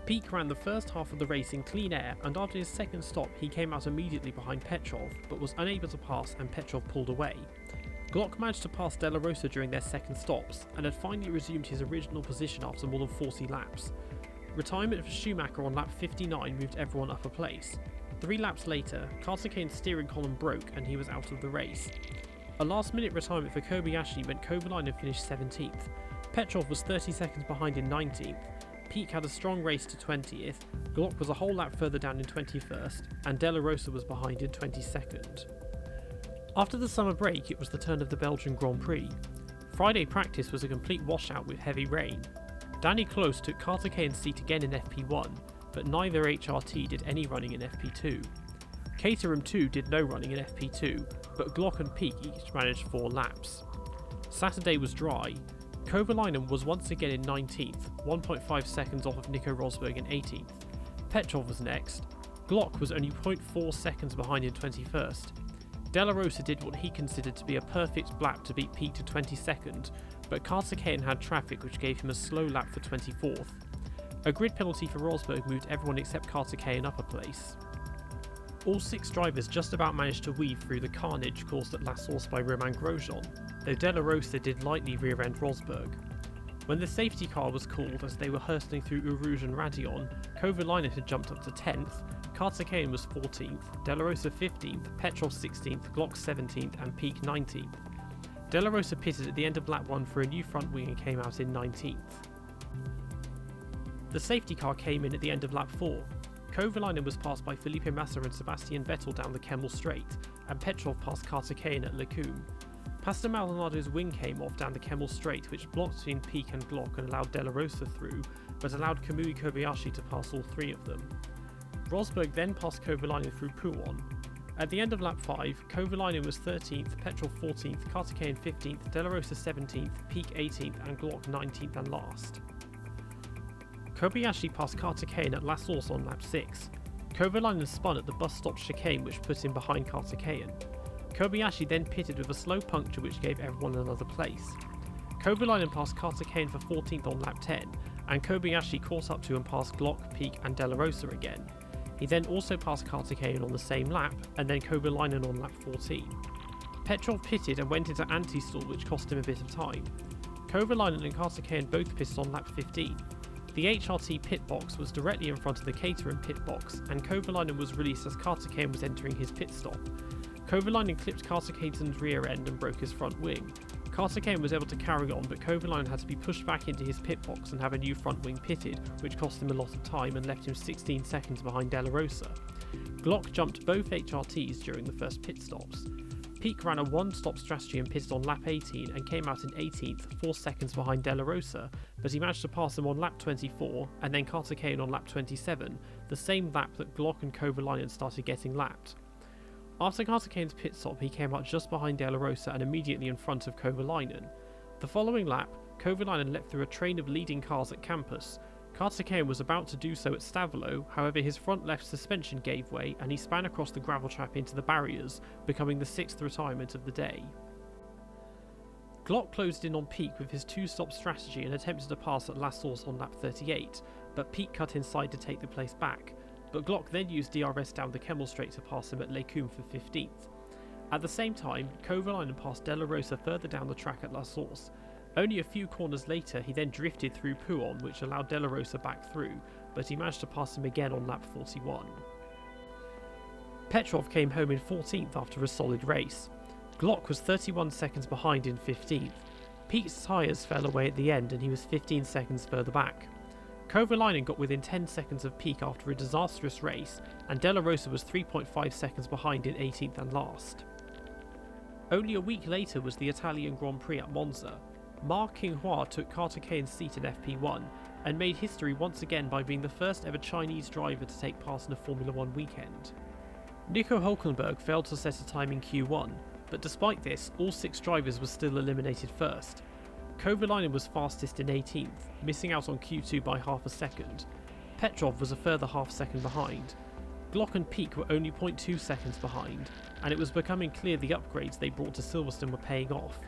A: Peak ran the first half of the race in clean air and after his second stop he came out immediately behind Petrov but was unable to pass and Petrov pulled away. Glock managed to pass De La Rosa during their second stops and had finally resumed his original position after more than 40 laps. Retirement for Schumacher on lap 59 moved everyone up a place. 3 laps later, Caterham's steering column broke and he was out of the race. A last minute retirement for Kobayashi meant Kovalainen finished 17th. Petrov was 30 seconds behind in 19th. Peak had a strong race to 20th, Glock was a whole lap further down in 21st, and De La Rosa was behind in 22nd. After the summer break, it was the turn of the Belgian Grand Prix. Friday practice was a complete washout with heavy rain. Danny Close took Caterham's seat again in FP1, but neither HRT did any running in FP2. Caterham 2 did no running in FP2, but Glock and Peak each managed 4 laps. Saturday was dry. Kovalainen was once again in 19th, 1.5 seconds off of Nico Rosberg in 18th. Petrov was next. Glock was only 0.4 seconds behind in 21st. De La Rosa did what he considered to be a perfect lap to beat Peak to 22nd, but Caterham had traffic which gave him a slow lap for 24th. A grid penalty for Rosberg moved everyone except Caterham up a place. All 6 drivers just about managed to weave through the carnage caused at La Source by Romain Grosjean, though De La Rosa did lightly rear-end Rosberg. When the safety car was called as they were hurtling through Eau Rouge and Raidillon, Kovalainen had jumped up to 10th, Caterham was 14th, De La Rosa 15th, Petrov 16th, Glock 17th and Peak 19th. De La Rosa pitted at the end of lap 1 for a new front wing and came out in 19th. The safety car came in at the end of lap 4. Kovalainen was passed by Felipe Massa and Sebastian Vettel down the Kemmel Straight, and Petrov passed Caterham at Lecumbe. Pastor Maldonado's wing came off down the Kemmel Straight, which blocked between Peak and Glock and allowed De La Rosa through, but allowed Kamui Kobayashi to pass all 3 of them. Rosberg then passed Kovalainen through Pouhon. At the end of lap 5, Kovalainen was 13th, Petrov 14th, Caterham 15th, De La Rosa 17th, Peak 18th and Glock 19th and last. Kobayashi passed Caterham at La Source on lap 6. Kovalainen spun at the bus stop chicane, which put him behind Caterham. Kobayashi then pitted with a slow puncture which gave everyone another place. Kovalainen passed Caterham for 14th on lap 10, and Kobayashi caught up to and passed Glock, Peak and Della Rosa again. He then also passed Caterham on the same lap, and then Kovalainen on lap 14. Petrov pitted and went into anti-stall, which cost him a bit of time. Kovalainen and Caterham both pitted on lap 15. The HRT pit box was directly in front of the Caterham pit box, and Kovalainen was released as Caterham was entering his pit stop. Kovalainen clipped Caterham's rear end and broke his front wing. Caterham was able to carry on, but Kovalainen had to be pushed back into his pit box and have a new front wing pitted, which cost him a lot of time and left him 16 seconds behind Della Rosa. Glock jumped both HRTs during the first pit stops. Peak ran a one-stop strategy and pitted on lap 18 and came out in 18th, 4 seconds behind Della Rosa, but he managed to pass him on lap 24 and then Caterham on lap 27, the same lap that Glock and Kovalainen started getting lapped. After Caterham's pit stop, he came out just behind Della Rosa and immediately in front of Kovalainen. The following lap, Kovalainen leapt through a train of leading cars at Campus. Caterham was about to do so at Stavolo, however his front left suspension gave way and he span across the gravel trap into the barriers, becoming the 6th retirement of the day. Glock closed in on Peak with his two-stop strategy and attempted to pass at La Source on lap 38, but Peak cut inside to take the place back, but Glock then used DRS down the Kemmel Straight to pass him at Les Combes for 15th. At the same time, Kovalainen passed Della Rosa further down the track at La Source. Only a few corners later, he then drifted through Pouon, which allowed Della Rosa back through, but he managed to pass him again on lap 41. Petrov came home in 14th after a solid race. Glock was 31 seconds behind in 15th. Peak's tyres fell away at the end and he was 15 seconds further back. Kovalainen got within 10 seconds of Peak after a disastrous race, and Della Rosa was 3.5 seconds behind in 18th and last. Only a week later was the Italian Grand Prix at Monza. Ma Qinghua took Caterham's seat in FP1 and made history once again by being the first ever Chinese driver to take part in a Formula 1 weekend. Nico Hülkenberg failed to set a time in Q1, but despite this, all 6 drivers were still eliminated first. Kovalainen was fastest in 18th, missing out on Q2 by half a second. Petrov was a further half second behind. Glock and Peak were only 0.2 seconds behind, and it was becoming clear the upgrades they brought to Silverstone were paying off.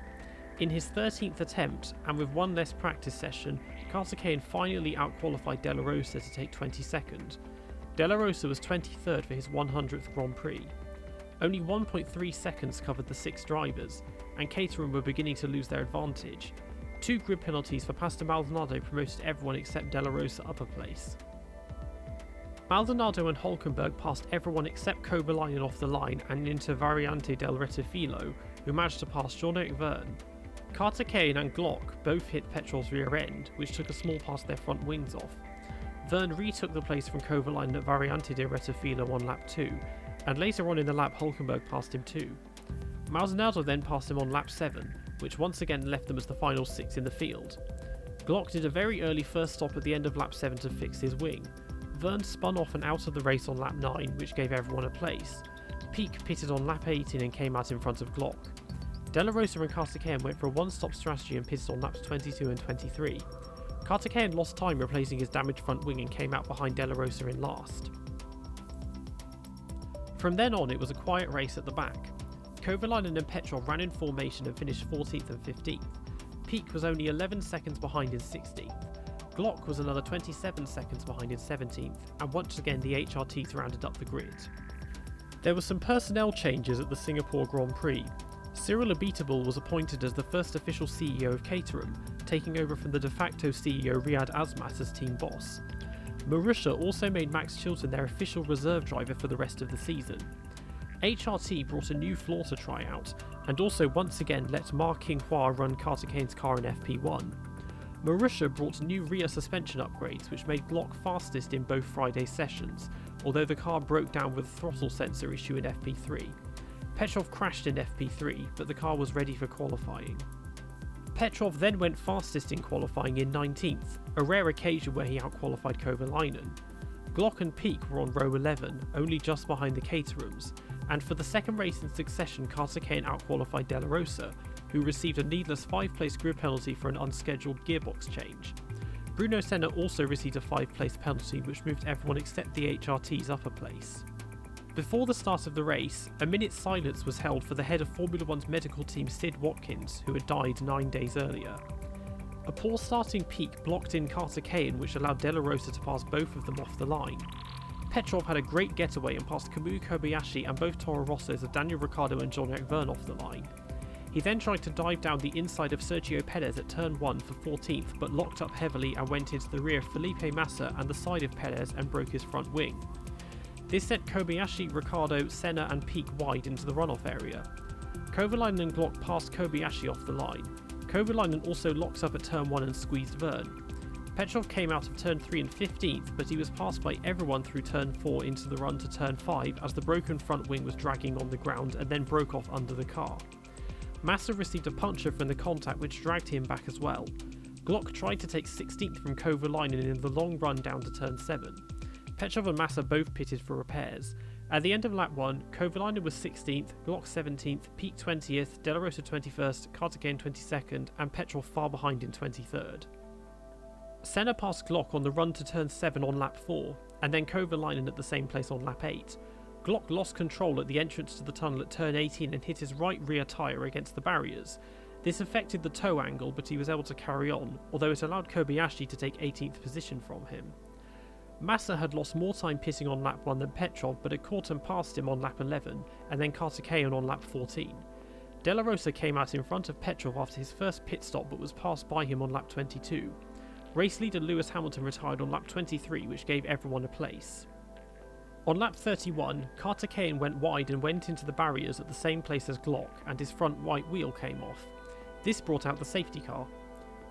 A: In his 13th attempt, and with one less practice session, Caterham finally outqualified Della Rosa to take 22nd. Della Rosa was 23rd for his 100th Grand Prix. Only 1.3 seconds covered the 6 drivers, and Caterham were beginning to lose their advantage. 2 grid penalties for Pastor Maldonado promoted everyone except Della Rosa upper place. Maldonado and Hülkenberg passed everyone except Kovalainen off the line and into Variante del Rettifilo, who managed to pass Jean-Eric Vergne. Caterham and Glock both hit Petrov's rear end, which took a small part of their front wings off. Vergne retook the place from Kovalainen at Variante del Rettifilo on lap 2, and later on in the lap Hülkenberg passed him too. Maldonado then passed him on lap 7, which once again left them as the final 6 in the field. Glock did a very early first stop at the end of lap 7 to fix his wing. Vergne spun off and out of the race on lap 9, which gave everyone a place. Peak pitted on lap 18 and came out in front of Glock. Della Rosa and Caterham went for a one-stop strategy and pitted on laps 22 and 23. Caterham lost time replacing his damaged front wing and came out behind Della Rosa in last. From then on, it was a quiet race at the back. Kovalainen and Petrov ran in formation and finished 14th and 15th. Peak was only 11 seconds behind in 16th. Glock was another 27 seconds behind in 17th, and once again the HRTs rounded up the grid. There were some personnel changes at the Singapore Grand Prix. Cyril Abiteboul was appointed as the first official CEO of Caterham, taking over from the de facto CEO Riyad Azmat as team boss. Marussia also made Max Chilton their official reserve driver for the rest of the season. HRT brought a new floor to try out, and also once again let Ma Qinghua run Caterham's car in FP1. Marussia brought new rear suspension upgrades which made Glock fastest in both Friday sessions, although the car broke down with a throttle sensor issue in FP3. Petrov crashed in FP3, but the car was ready for qualifying. Petrov then went fastest in qualifying in 19th, a rare occasion where he outqualified Kovalainen. Glock and Peak were on row 11, only just behind the Caterhams, and for the second race in succession Caterham outqualified Della Rosa, who received a needless 5-place grid penalty for an unscheduled gearbox change. Bruno Senna also received a 5-place penalty which moved everyone except the HRT's upper place. Before the start of the race, a minute's silence was held for the head of Formula One's medical team Sid Watkins, who had died 9 days earlier. A poor starting Pique blocked in Caterham, which allowed De La Rosa to pass both of them off the line. Petrov had a great getaway and passed Kamui Kobayashi and both Toro Rossos of Daniel Ricciardo and Jean-Eric Vergne off the line. He then tried to dive down the inside of Sergio Perez at turn 1 for 14th, but locked up heavily and went into the rear of Felipe Massa and the side of Perez and broke his front wing. This sent Kobayashi, Ricciardo, Senna and Pique wide into the runoff area. Kovalainen and Glock passed Kobayashi off the line. Kovalainen also locked up at turn 1 and squeezed Vergne. Petrov came out of turn 3 and 15th, but he was passed by everyone through turn 4 into the run to turn 5 as the broken front wing was dragging on the ground and then broke off under the car. Massa received a puncture from the contact which dragged him back as well. Glock tried to take 16th from Kovalainen in the long run down to turn 7. Petrov and Massa both pitted for repairs. At the end of lap 1, Kovalainen was 16th, Glock 17th, Pique 20th, De La Rosa 21st, Caterham 22nd, and Petrov far behind in 23rd. Senna passed Glock on the run to turn 7 on lap 4, and then Kovalainen at the same place on lap 8. Glock lost control at the entrance to the tunnel at turn 18 and hit his right rear tyre against the barriers. This affected the toe angle, but he was able to carry on, although it allowed Kobayashi to take 18th position from him. Massa had lost more time pitting on lap 1 than Petrov, but had caught and passed him on lap 11, and then Caterham on lap 14. De La Rosa came out in front of Petrov after his first pit stop but was passed by him on lap 22. Race leader Lewis Hamilton retired on lap 23, which gave everyone a place. On lap 31, Caterham went wide and went into the barriers at the same place as Glock, and his front right wheel came off. This brought out the safety car.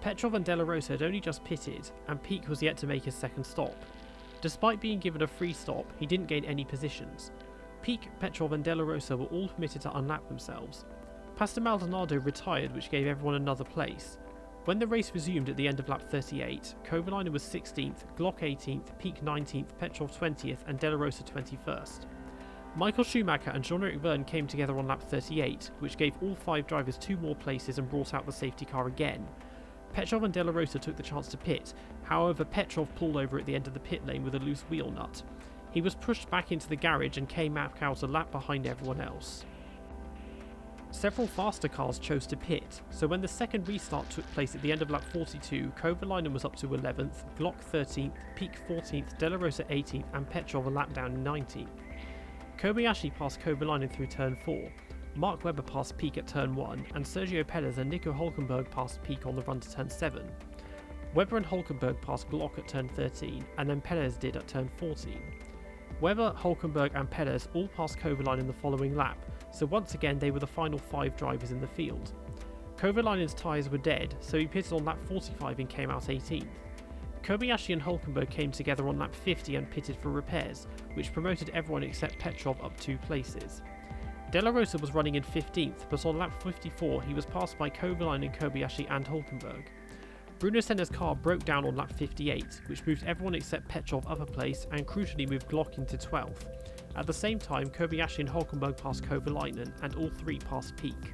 A: Petrov and De La Rosa had only just pitted, and Pique was yet to make his second stop. Despite being given a free stop, he didn't gain any positions. Pique, Petrov and De La Rosa were all permitted to unlap themselves. Pastor Maldonado retired, which gave everyone another place. When the race resumed at the end of lap 38, Kovalainen was 16th, Glock 18th, Pique 19th, Petrov 20th and De La Rosa 21st. Michael Schumacher and Jean-Eric Vergne came together on lap 38, which gave all 5 drivers 2 more places and brought out the safety car again. Petrov and De La Rosa took the chance to pit, however Petrov pulled over at the end of the pit lane with a loose wheel nut. He was pushed back into the garage and came back out a lap behind everyone else. Several faster cars chose to pit, so when the second restart took place at the end of lap 42, Kovalainen was up to 11th, Glock 13th, Pique 14th, De La Rosa 18th and Petrov a lap down in 19th. Kobayashi passed Kovalainen through turn 4. Mark Webber passed Pique at turn 1, and Sergio Perez and Nico Hülkenberg passed Pique on the run to turn 7. Webber and Hülkenberg passed Glock at turn 13, and then Perez did at turn 14. Webber, Hülkenberg and Perez all passed Kovalainen the following lap, so once again they were the final 5 drivers in the field. Kovalainen's tyres were dead, so he pitted on lap 45 and came out 18th. Kobayashi and Hülkenberg came together on lap 50 and pitted for repairs, which promoted everyone except Petrov up 2 places. De La Rosa was running in 15th, but on lap 54 he was passed by Kovalainen, Kobayashi and Hülkenberg. Bruno Senna's car broke down on lap 58, which moved everyone except Petrov up a place and crucially moved Glock into 12th. At the same time, Kobayashi and Hülkenberg passed Kovalainen, and all 3 passed Pique.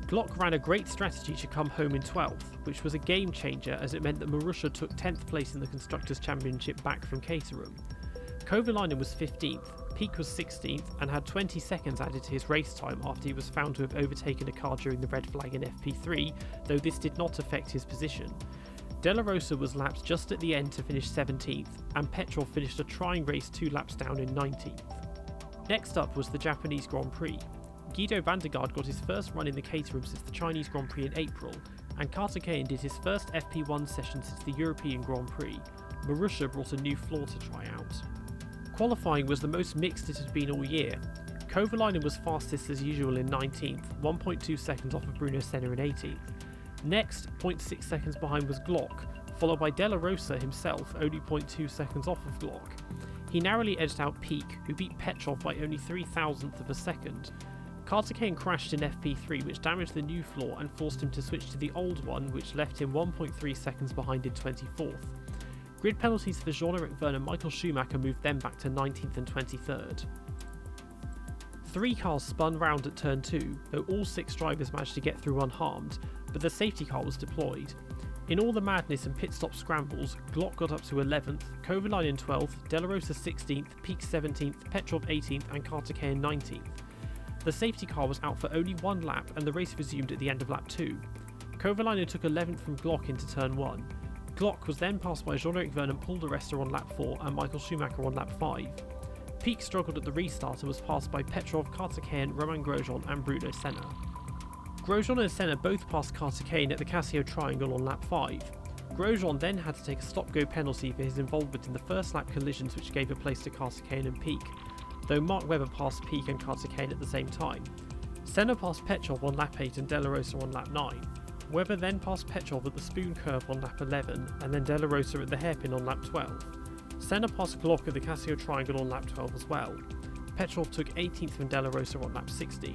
A: Glock ran a great strategy to come home in 12th, which was a game changer as it meant that Marussia took 10th place in the Constructors' Championship back from Caterham. Kovalainen was 15th, Pique was 16th and had 20 seconds added to his race time after he was found to have overtaken a car during the red flag in FP3, though this did not affect his position. De La Rosa was lapped just at the end to finish 17th, and Petrov finished a trying race 2 laps down in 19th. Next up was the Japanese Grand Prix. Guido van der Garde got his first run in the Caterham since the Chinese Grand Prix in April, and Caterham did his first FP1 session since the European Grand Prix. Marussia brought a new floor to try out. Qualifying was the most mixed it had been all year. Kovalainen was fastest as usual in 19th, 1.2 seconds off of Bruno Senna in 18th. Next, 0.6 seconds behind was Glock, followed by De La Rosa himself, only 0.2 seconds off of Glock. He narrowly edged out Pique, who beat Petrov by only 0.003 of a second. Caterham crashed in FP3, which damaged the new floor and forced him to switch to the old one, which left him 1.3 seconds behind in 24th. Grid penalties for Jean-Eric Vergne and Michael Schumacher moved them back to 19th and 23rd. 3 cars spun round at turn 2, though all 6 drivers managed to get through unharmed, but the safety car was deployed. In all the madness and pit stop scrambles, Glock got up to 11th, Kovalainen 12th, De La Rosa 16th, Peak 17th, Petrov 18th and Caterham 19th. The safety car was out for only one lap and the race resumed at the end of lap 2. Kovalainen took 11th from Glock into turn 1. Glock was then passed by Jean-Eric Vergne, Paul de Rester on lap 4 and Michael Schumacher on lap 5. Peak struggled at the restart and was passed by Petrov, Caterham, Romain Grosjean and Bruno Senna. Grosjean and Senna both passed Caterham at the Casio Triangle on lap 5. Grosjean then had to take a stop-go penalty for his involvement in the first lap collisions which gave a place to Caterham and Peak, though Mark Webber passed Peak and Caterham at the same time. Senna passed Petrov on lap 8 and De La Rosa on lap 9. Webber then passed Petrov at the spoon curve on lap 11 and then De La Rosa at the hairpin on lap 12. Senna passed Glock at the Casio Triangle on lap 12 as well. Petrov took 18th from De La Rosa on lap 16.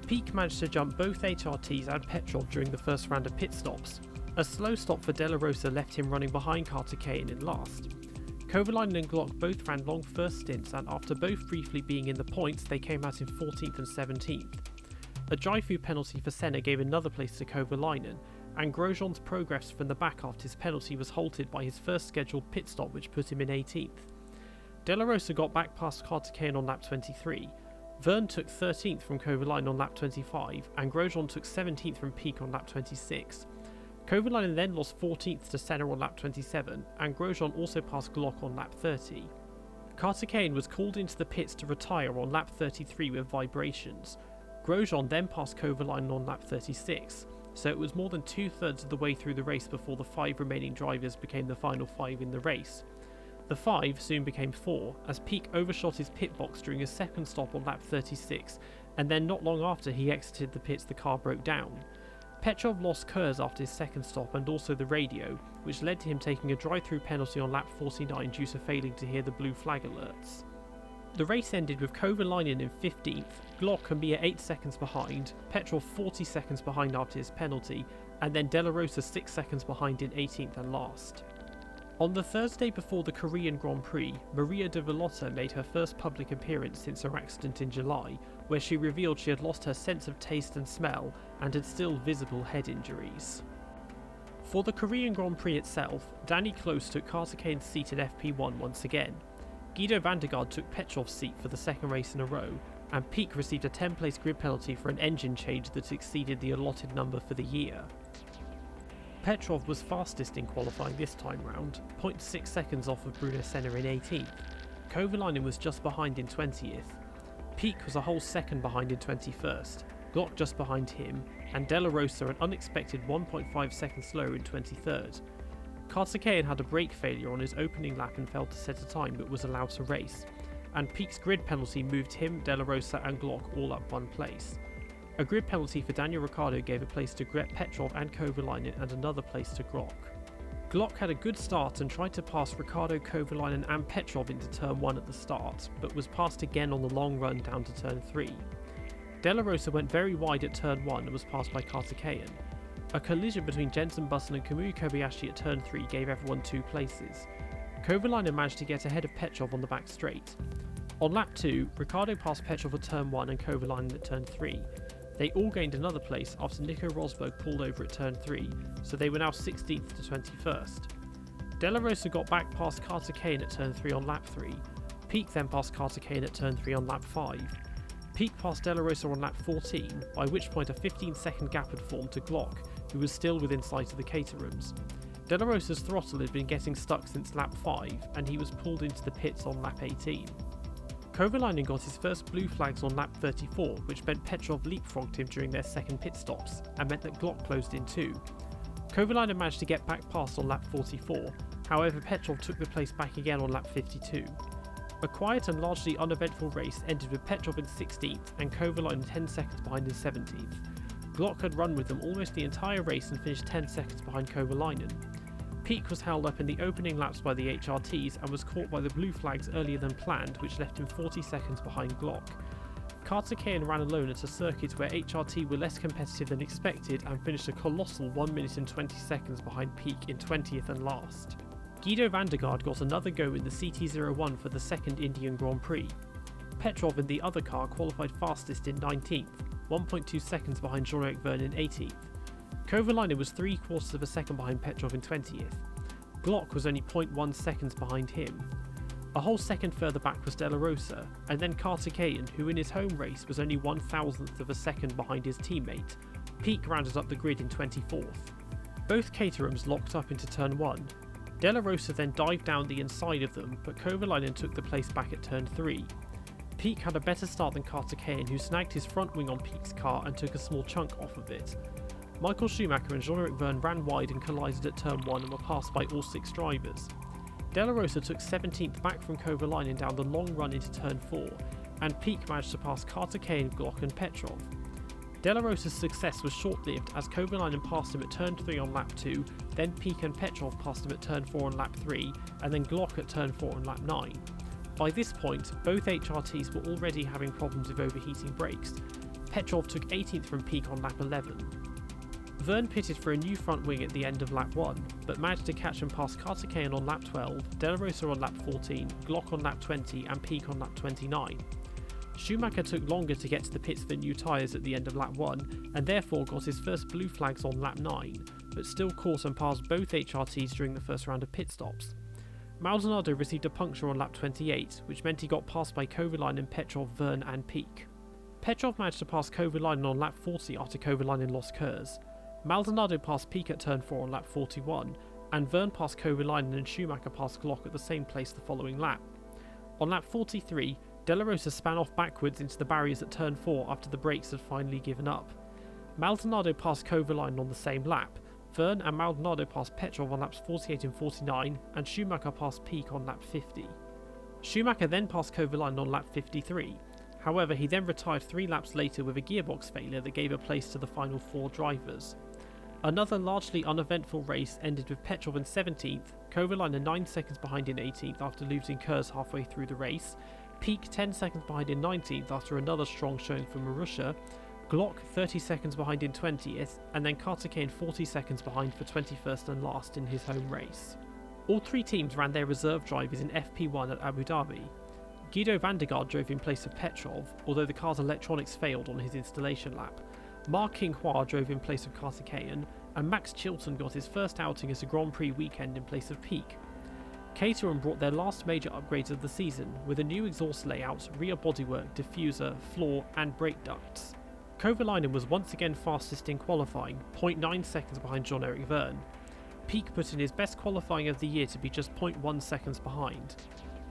A: Peak managed to jump both HRTs and Petrov during the first round of pit stops. A slow stop for De La Rosa left him running behind Caterham in last. Kovalainen and Glock both ran long first stints and after both briefly being in the points they came out in 14th and 17th. A drive-through penalty for Senna gave another place to Kovalainen, and Grosjean's progress from the back after his penalty was halted by his first scheduled pit stop which put him in 18th. De La Rosa got back past Caterham on lap 23. Vergne took 13th from Kovalainen on lap 25 and Grosjean took 17th from Peak on lap 26. Kovalainen then lost 14th to Senna on lap 27 and Grosjean also passed Glock on lap 30. Caterham was called into the pits to retire on lap 33 with vibrations. Grosjean then passed Kovalainen on lap 36, so it was more than 2/3 of the way through the race before the 5 remaining drivers became the final 5 in the race. The 5 soon became 4 as Peak overshot his pit box during his second stop on lap 36 and then not long after he exited the pits the car broke down. Petrov lost KERS after his second stop and also the radio, which led to him taking a drive-through penalty on lap 49 due to failing to hear the blue flag alerts. The race ended with Kovalainen in 15th, Glock a mere 8 seconds behind, Petrov 40 seconds behind after his penalty, and then De La Rosa 6 seconds behind in 18th and last. On the Thursday before the Korean Grand Prix, Maria de Villota made her first public appearance since her accident in July, where she revealed she had lost her sense of taste and smell and had still visible head injuries. For the Korean Grand Prix itself, Danny Close took Caterham's seat in FP1 once again. Guido van der Garde took Petrov's seat for the second race in a row, and Peak received a 10-place grid penalty for an engine change that exceeded the allotted number for the year. Petrov was fastest in qualifying this time round, 0.6 seconds off of Bruno Senna in 18th. Kovalainen was just behind in 20th. Peak was a whole second behind in 21st, Glock just behind him, and De La Rosa an unexpected 1.5 seconds slower in 23rd. Caterham had a brake failure on his opening lap and failed to set a time but was allowed to race, and Peak's grid penalty moved him, De La Rosa and Glock all up one place. A grid penalty for Daniel Ricciardo gave a place to Petrov and Kovalainen and another place to Glock. Glock had a good start and tried to pass Ricciardo, Kovalainen and Petrov into turn 1 at the start, but was passed again on the long run down to turn 3. De La Rosa went very wide at turn 1 and was passed by Caterham. A collision between Jenson Button and Kamui Kobayashi at turn 3 gave everyone 2 places. Kovalainen managed to get ahead of Petrov on the back straight. On lap 2, Ricciardo passed Petrov at turn 1 and Kovalainen at turn 3. They all gained another place after Nico Rosberg pulled over at turn 3, so they were now 16th to 21st. De La Rosa got back past Caterham at turn 3 on lap 3. Peak then passed Caterham at turn 3 on lap 5. Peak passed De La Rosa on lap 14, by which point a 15-second gap had formed to Glock, who was still within sight of the Caterhams. De La Rosa's throttle had been getting stuck since lap 5, and he was pulled into the pits on lap 18. Kovalainen got his first blue flags on lap 34, which meant Petrov leapfrogged him during their second pit stops, and meant that Glock closed in too. Kovalainen managed to get back past on lap 44, however Petrov took the place back again on lap 52. A quiet and largely uneventful race ended with Petrov in 16th and Kovalainen 10 seconds behind in 17th. Glock had run with them almost the entire race and finished 10 seconds behind Kovalainen. Peak was held up in the opening laps by the HRTs and was caught by the blue flags earlier than planned, which left him 40 seconds behind Glock. Caterham ran alone at a circuit where HRT were less competitive than expected and finished a colossal 1 minute and 20 seconds behind Peak in 20th and last. Guido van der Garde got another go in the CT01 for the second Indian Grand Prix. Petrov in the other car qualified fastest in 19th, 1.2 seconds behind Jean-Eric Vergne in 18th. Kovalainen was 3/4 of a second behind Petrov in 20th. Glock was only 0.1 seconds behind him. A whole second further back was De La Rosa, and then Caterham, who in his home race was only 1/1000th of a second behind his teammate. Peak rounded up the grid in 24th. Both Caterhams locked up into turn 1. De La Rosa then dived down the inside of them, but Kovalainen took the place back at turn 3. Peak had a better start than Caterham, who snagged his front wing on Peak's car and took a small chunk off of it. Michael Schumacher and Jean-Eric Vergne ran wide and collided at turn 1 and were passed by all 6 drivers. De La Rosa took 17th back from Kovalainen down the long run into turn 4, and Peak managed to pass Caterham, Glock and Petrov. De La Rosa's success was short-lived as Kovalainen passed him at turn 3 on lap 2, then Peak and Petrov passed him at turn 4 on lap 3, and then Glock at turn 4 on lap 9. By this point, both HRTs were already having problems with overheating brakes. Petrov took 18th from Peak on lap 11. Vergne pitted for a new front wing at the end of lap 1, but managed to catch and pass Caterham on lap 12, De La Rosa on lap 14, Glock on lap 20 and Peak on lap 29. Schumacher took longer to get to the pits for new tyres at the end of lap 1 and therefore got his first blue flags on lap 9, but still caught and passed both HRTs during the first round of pit stops. Maldonado received a puncture on lap 28, which meant he got passed by Kovalainen, Petrov, Vergne and Peak. Petrov managed to pass Kovalainen on lap 40 after Kovalainen lost Kers. Maldonado passed Peak at turn 4 on lap 41, and Vergne passed Kovalainen and Schumacher passed Glock at the same place the following lap. On lap 43, De La Rosa span off backwards into the barriers at turn 4 after the brakes had finally given up. Maldonado passed Kovalainen on the same lap. Vergne and Maldonado passed Petrov on laps 48 and 49, and Schumacher passed Peak on lap 50. Schumacher then passed Kovalainen on lap 53. However, he then retired 3 laps later with a gearbox failure that gave a place to the final 4 drivers. Another largely uneventful race ended with Petrov in 17th, Kovalainen 9 seconds behind in 18th after losing Kers halfway through the race, Peak 10 seconds behind in 19th after another strong showing from Marussia, Glock 30 seconds behind in 20th, and then Caterham 40 seconds behind for 21st and last in his home race. All 3 teams ran their reserve drivers in FP1 at Abu Dhabi. Guido van der Garde drove in place of Petrov, although the car's electronics failed on his installation lap. Mark Kinghua drove in place of Caterham, and Max Chilton got his first outing as a Grand Prix weekend in place of Peak. Caterham brought their last major upgrades of the season with a new exhaust layout, rear bodywork, diffuser, floor and brake ducts. Kovalainen was once again fastest in qualifying, 0.9 seconds behind Jean-Eric Vergne. Peak put in his best qualifying of the year to be just 0.1 seconds behind.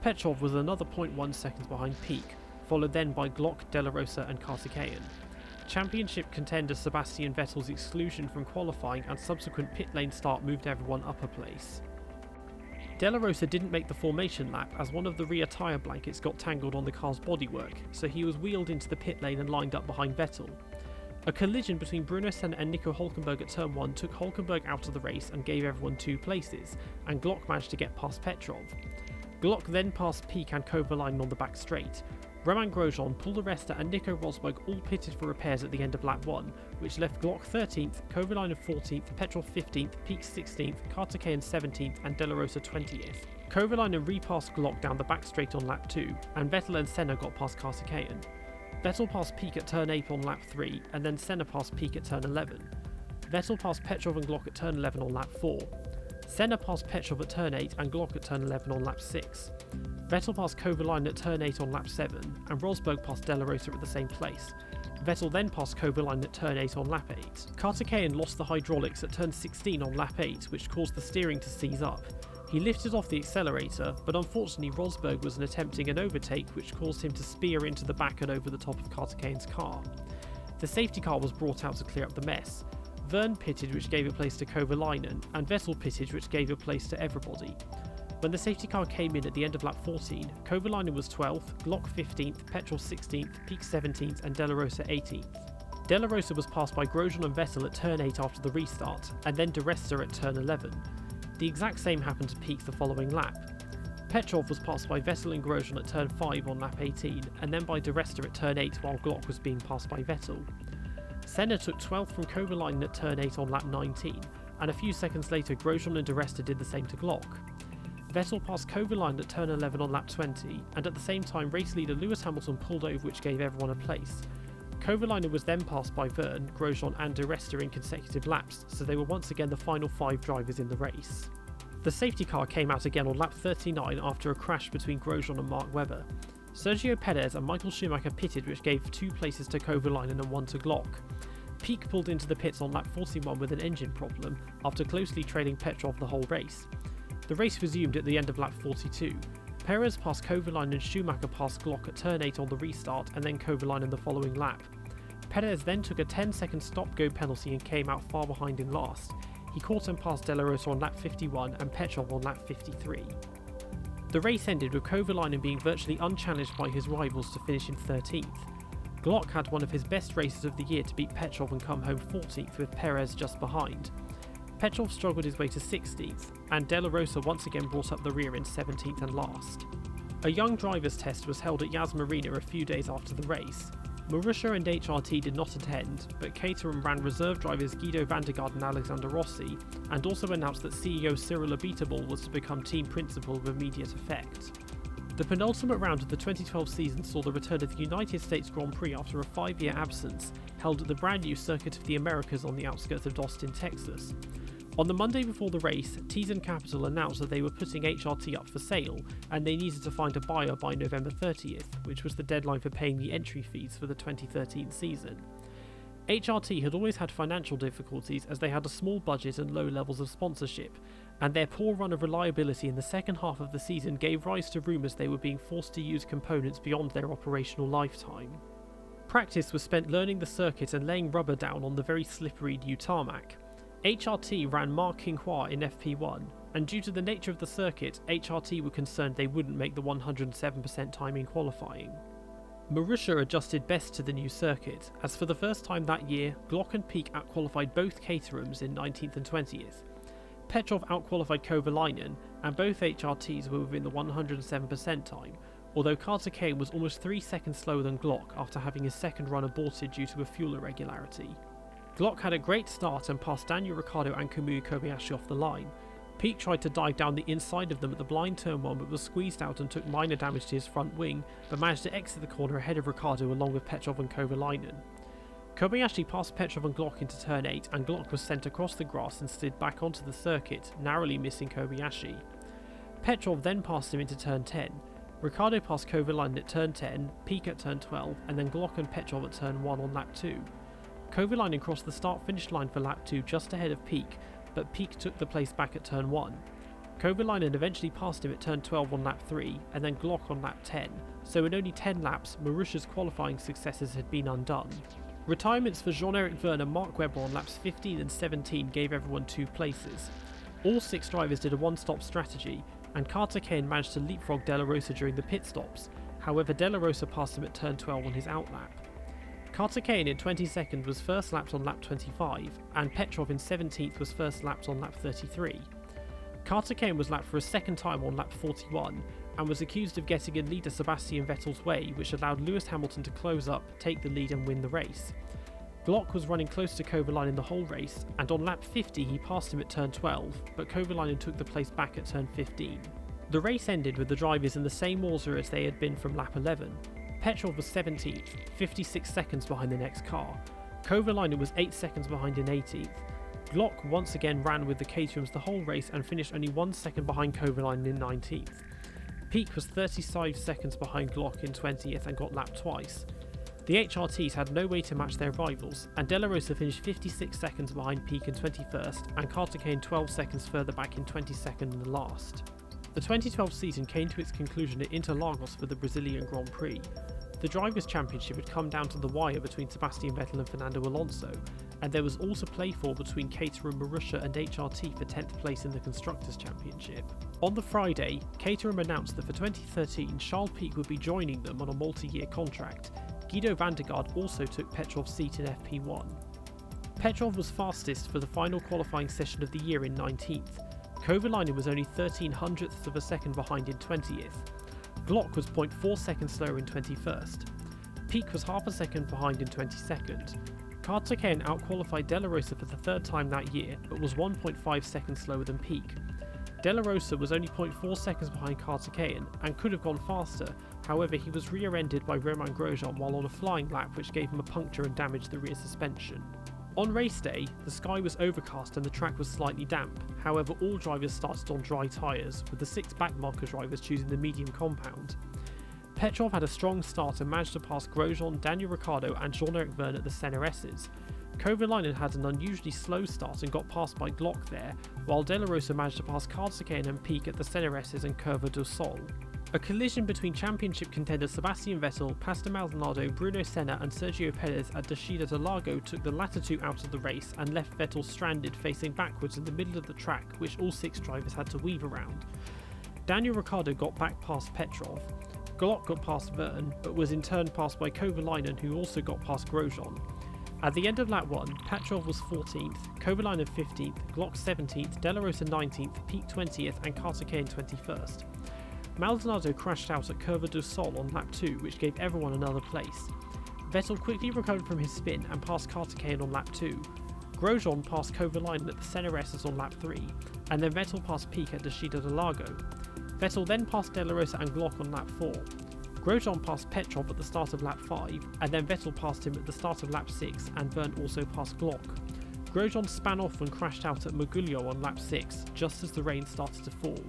A: Petrov was another 0.1 seconds behind Peak, followed then by Glock, De La Rosa and Caterham. Championship contender Sebastian Vettel's exclusion from qualifying and subsequent pit lane start moved everyone up a place. De La Rosa didn't make the formation lap as one of the rear tyre blankets got tangled on the car's bodywork, so he was wheeled into the pit lane and lined up behind Vettel. A collision between Bruno Senna and Nico Hülkenberg at turn 1 took Hülkenberg out of the race and gave everyone 2 places, and Glock managed to get past Petrov. Glock then passed Peak and Kovalainen on the back straight. Romain Grosjean, Paul di Resta and Nico Rosberg all pitted for repairs at the end of lap 1, which left Glock 13th, Kovalainen 14th, Petrov 15th, Peak 16th, Caterham 17th and De La Rosa 20th. Kovalainen repassed Glock down the back straight on lap 2, and Vettel and Senna got past Caterham. Vettel passed Peak at turn 8 on lap 3, and then Senna passed Peak at turn 11. Vettel passed Petrov and Glock at turn 11 on lap 4. Senna passed Petrov at turn 8 and Glock at turn 11 on lap 6. Vettel passed Kovalainen at turn 8 on lap 7, and Rosberg passed De La Rosa at the same place. Vettel then passed Kovalainen at turn 8 on lap 8. Caterham lost the hydraulics at turn 16 on lap 8, which caused the steering to seize up. He lifted off the accelerator, but unfortunately Rosberg was attempting an overtake which caused him to spear into the back and over the top of Caterham's car. The safety car was brought out to clear up the mess. Vergne pitted, which gave a place to Kovalainen, and Vettel pitted, which gave a place to everybody. When the safety car came in at the end of lap 14, Kovalainen was 12th, Glock 15th, Petrov 16th, Peak 17th and De La Rosa 18th. De La Rosa was passed by Grosjean and Vettel at turn 8 after the restart, and then de Resta at turn 11. The exact same happened to Peak the following lap. Petrov was passed by Vettel and Grosjean at turn 5 on lap 18, and then by de Resta at turn 8 while Glock was being passed by Vettel. Senna took 12th from Kovalainen at turn 8 on lap 19, and a few seconds later Grosjean and de Resta did the same to Glock. Vettel passed Kovalainen at turn 11 on lap 20, and at the same time race leader Lewis Hamilton pulled over, which gave everyone a place. Kovalainen was then passed by Verne, Grosjean and De Resta in consecutive laps, so they were once again the final 5 drivers in the race. The safety car came out again on lap 39 after a crash between Grosjean and Mark Webber. Sergio Perez and Michael Schumacher pitted, which gave 2 places to Kovalainen and 1 to Glock. Pique pulled into the pits on lap 41 with an engine problem after closely trailing Petrov the whole race. The race resumed at the end of lap 42. Perez passed Kovalainen and Schumacher passed Glock at turn 8 on the restart and then Kovalainen the following lap. Perez then took a 10-second stop-go penalty and came out far behind in last. He caught and passed De La Rosa on lap 51 and Petrov on lap 53. The race ended with Kovalainen being virtually unchallenged by his rivals to finish in 13th. Glock had one of his best races of the year to beat Petrov and come home 14th with Perez just behind. Petrov struggled his way to 16th, and De La Rosa once again brought up the rear in 17th and last. A young drivers' test was held at Yas Marina a few days after the race. Marussia and HRT did not attend, but Caterham ran reserve drivers Guido van der Garde and Alexander Rossi, and also announced that CEO Cyril Abiteboul was to become team principal with immediate effect. The penultimate round of the 2012 season saw the return of the United States Grand Prix after a 5-year absence, held at the brand new Circuit of the Americas on the outskirts of Austin, Texas. On the Monday before the race, Teason Capital announced that they were putting HRT up for sale, and they needed to find a buyer by November 30th, which was the deadline for paying the entry fees for the 2013 season. HRT had always had financial difficulties as they had a small budget and low levels of sponsorship, and their poor run of reliability in the second half of the season gave rise to rumours they were being forced to use components beyond their operational lifetime. Practice was spent learning the circuit and laying rubber down on the very slippery new tarmac. HRT ran Mark Quinhua in FP1, and due to the nature of the circuit, HRT were concerned they wouldn't make the 107% time in qualifying. Marussia adjusted best to the new circuit, as for the first time that year, Glock and Pique outqualified both Caterhams in 19th and 20th. Petrov outqualified Kovalainen, and both HRTs were within the 107% time, although Caterham was almost 3 seconds slower than Glock after having his second run aborted due to a fuel irregularity. Glock had a great start and passed Daniel Ricciardo and Kamui Kobayashi off the line. Pique tried to dive down the inside of them at the blind turn 1 but was squeezed out and took minor damage to his front wing, but managed to exit the corner ahead of Ricciardo along with Petrov and Kovalainen. Kobayashi passed Petrov and Glock into turn 8 and Glock was sent across the grass and slid back onto the circuit, narrowly missing Kobayashi. Petrov then passed him into turn 10. Ricciardo passed Kovalainen at turn 10, Pique at turn 12, and then Glock and Petrov at turn 1 on lap 2. Kovalainen crossed the start-finish line for lap 2 just ahead of Pique, but Pique took the place back at turn 1. Kovalainen eventually passed him at turn 12 on lap 3, and then Glock on lap 10, so in only 10 laps, Marussia's qualifying successes had been undone. Retirements for Jean-Eric Verne and Mark Webber on laps 15 and 17 gave everyone 2 places. All 6 drivers did a one-stop strategy, and Caterham managed to leapfrog De La Rosa during the pit stops, however De La Rosa passed him at turn 12 on his outlap. Caterham in 22nd was first lapped on lap 25, and Petrov in 17th was first lapped on lap 33. Caterham was lapped for a second time on lap 41, and was accused of getting in leader Sebastian Vettel's way, which allowed Lewis Hamilton to close up, take the lead and win the race. Glock was running close to Kovalainen the whole race, and on lap 50 he passed him at turn 12, but Kovalainen took the place back at turn 15. The race ended with the drivers in the same order as they had been from lap 11. Petrov was 17th, 56 seconds behind the next car. Kovalainen was 8 seconds behind in 18th. Glock once again ran with the Caterhams the whole race and finished only 1 second behind Kovalainen in 19th. Pique was 35 seconds behind Glock in 20th and got lapped twice. The HRTs had no way to match their rivals, and De La Rosa finished 56 seconds behind Pique in 21st, and Caterham 12 seconds further back in 22nd and last. The 2012 season came to its conclusion at Interlagos for the Brazilian Grand Prix. The Drivers' Championship had come down to the wire between Sebastian Vettel and Fernando Alonso, and there was all to play for between Caterham, Marussia and HRT for 10th place in the Constructors' Championship. On the Friday, Caterham announced that for 2013 Charles Pique would be joining them on a multi-year contract. Guido van der Garde also took Petrov's seat in FP1. Petrov was fastest for the final qualifying session of the year in 19th. Kovalainen was only 13/100ths of a second behind in 20th. Glock was 0.4 seconds slower in 21st. Pique was half a second behind in 22nd. Caterham outqualified De La Rosa for the third time that year, but was 1.5 seconds slower than Pique. De La Rosa was only 0.4 seconds behind Caterham and could have gone faster, however he was rear-ended by Romain Grosjean while on a flying lap which gave him a puncture and damaged the rear suspension. On race day, the sky was overcast and the track was slightly damp, however all drivers started on dry tyres, with the 6 backmarker drivers choosing the medium compound. Petrov had a strong start and managed to pass Grosjean, Daniel Ricciardo and Jean-Eric Vergne at the Senna S's. Kovalainen had an unusually slow start and got passed by Glock there, while De La Rosa managed to pass Caterham and Pique at the Senna S's and Curva do Sol. A collision between championship contenders Sebastian Vettel, Pastor Maldonado, Bruno Senna and Sergio Perez at Descida del Lago took the latter two out of the race and left Vettel stranded facing backwards in the middle of the track, which all 6 drivers had to weave around. Daniel Ricciardo got back past Petrov. Glock got past Vergne, but was in turn passed by Kovalainen, who also got past Grosjean. At the end of lap 1, Petrov was 14th, Kovalainen 15th, Glock 17th, De La Rosa 19th, Pique 20th and Caterham 21st. Maldonado crashed out at Curva do Sol on lap 2, which gave everyone another place. Vettel quickly recovered from his spin and passed Caterham on lap 2. Grosjean passed Kovalainen at the Senna S's on lap 3, and then Vettel passed Pique at Descida del Lago. Vettel then passed De La Rosa and Glock on lap 4. Grosjean passed Petrov at the start of lap 5, and then Vettel passed him at the start of lap 6, and Vergne also passed Glock. Grosjean span off and crashed out at Mugello on lap 6, just as the rain started to fall.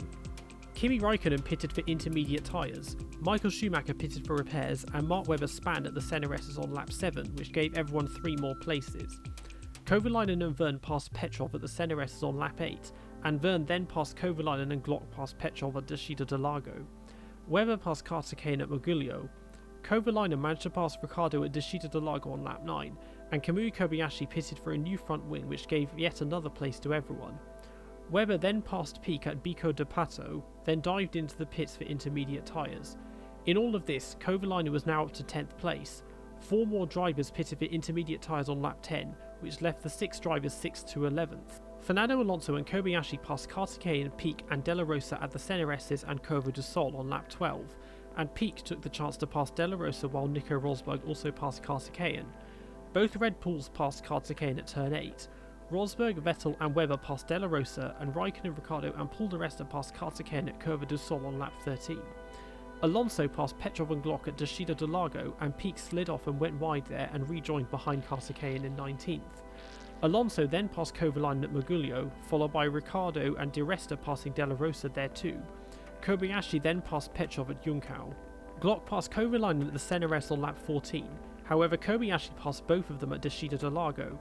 A: Kimi Raikkonen pitted for intermediate tyres, Michael Schumacher pitted for repairs, and Mark Webber spanned at the Senna S's on lap 7, which gave everyone 3 more places. Kovalainen and Vergne passed Petrov at the Senna S's on lap 8, and Vergne then passed Kovalainen and Glock past Petrov at Descida del Lago. Webber passed Caterham at Mugello. Kovalainen managed to pass Ricciardo at Descida del Lago on lap 9, and Kamui Kobayashi pitted for a new front wing which gave yet another place to everyone. Webber then passed Pique at Bico de Pato, then dived into the pits for intermediate tyres. In all of this, Kovalainen was now up to 10th place. 4 more drivers pitted for intermediate tyres on lap 10, which left the 6 drivers 6th to 11th. Fernando Alonso and Kobayashi passed Caterham, Pique and De La Rosa at the Senna S's and Curva do Sol on lap 12, and Pique took the chance to pass De La Rosa while Nico Rosberg also passed Caterham. Both Red Bulls passed Caterham at turn 8. Rosberg, Vettel and Webber passed De La Rosa, and Raikkonen, Ricciardo and Paul di Resta passed Caterham at Curva do Sol on lap 13. Alonso passed Petrov and Glock at Descida del Lago, and Pique slid off and went wide there and rejoined behind Caterham in 19th. Alonso then passed Kovalainen at Mugello, followed by Ricciardo and di Resta passing De La Rosa there too. Kobayashi then passed Petrov at Junção. Glock passed Kovalainen at the Senna S on lap 14, however Kobayashi passed both of them at Descida del Lago.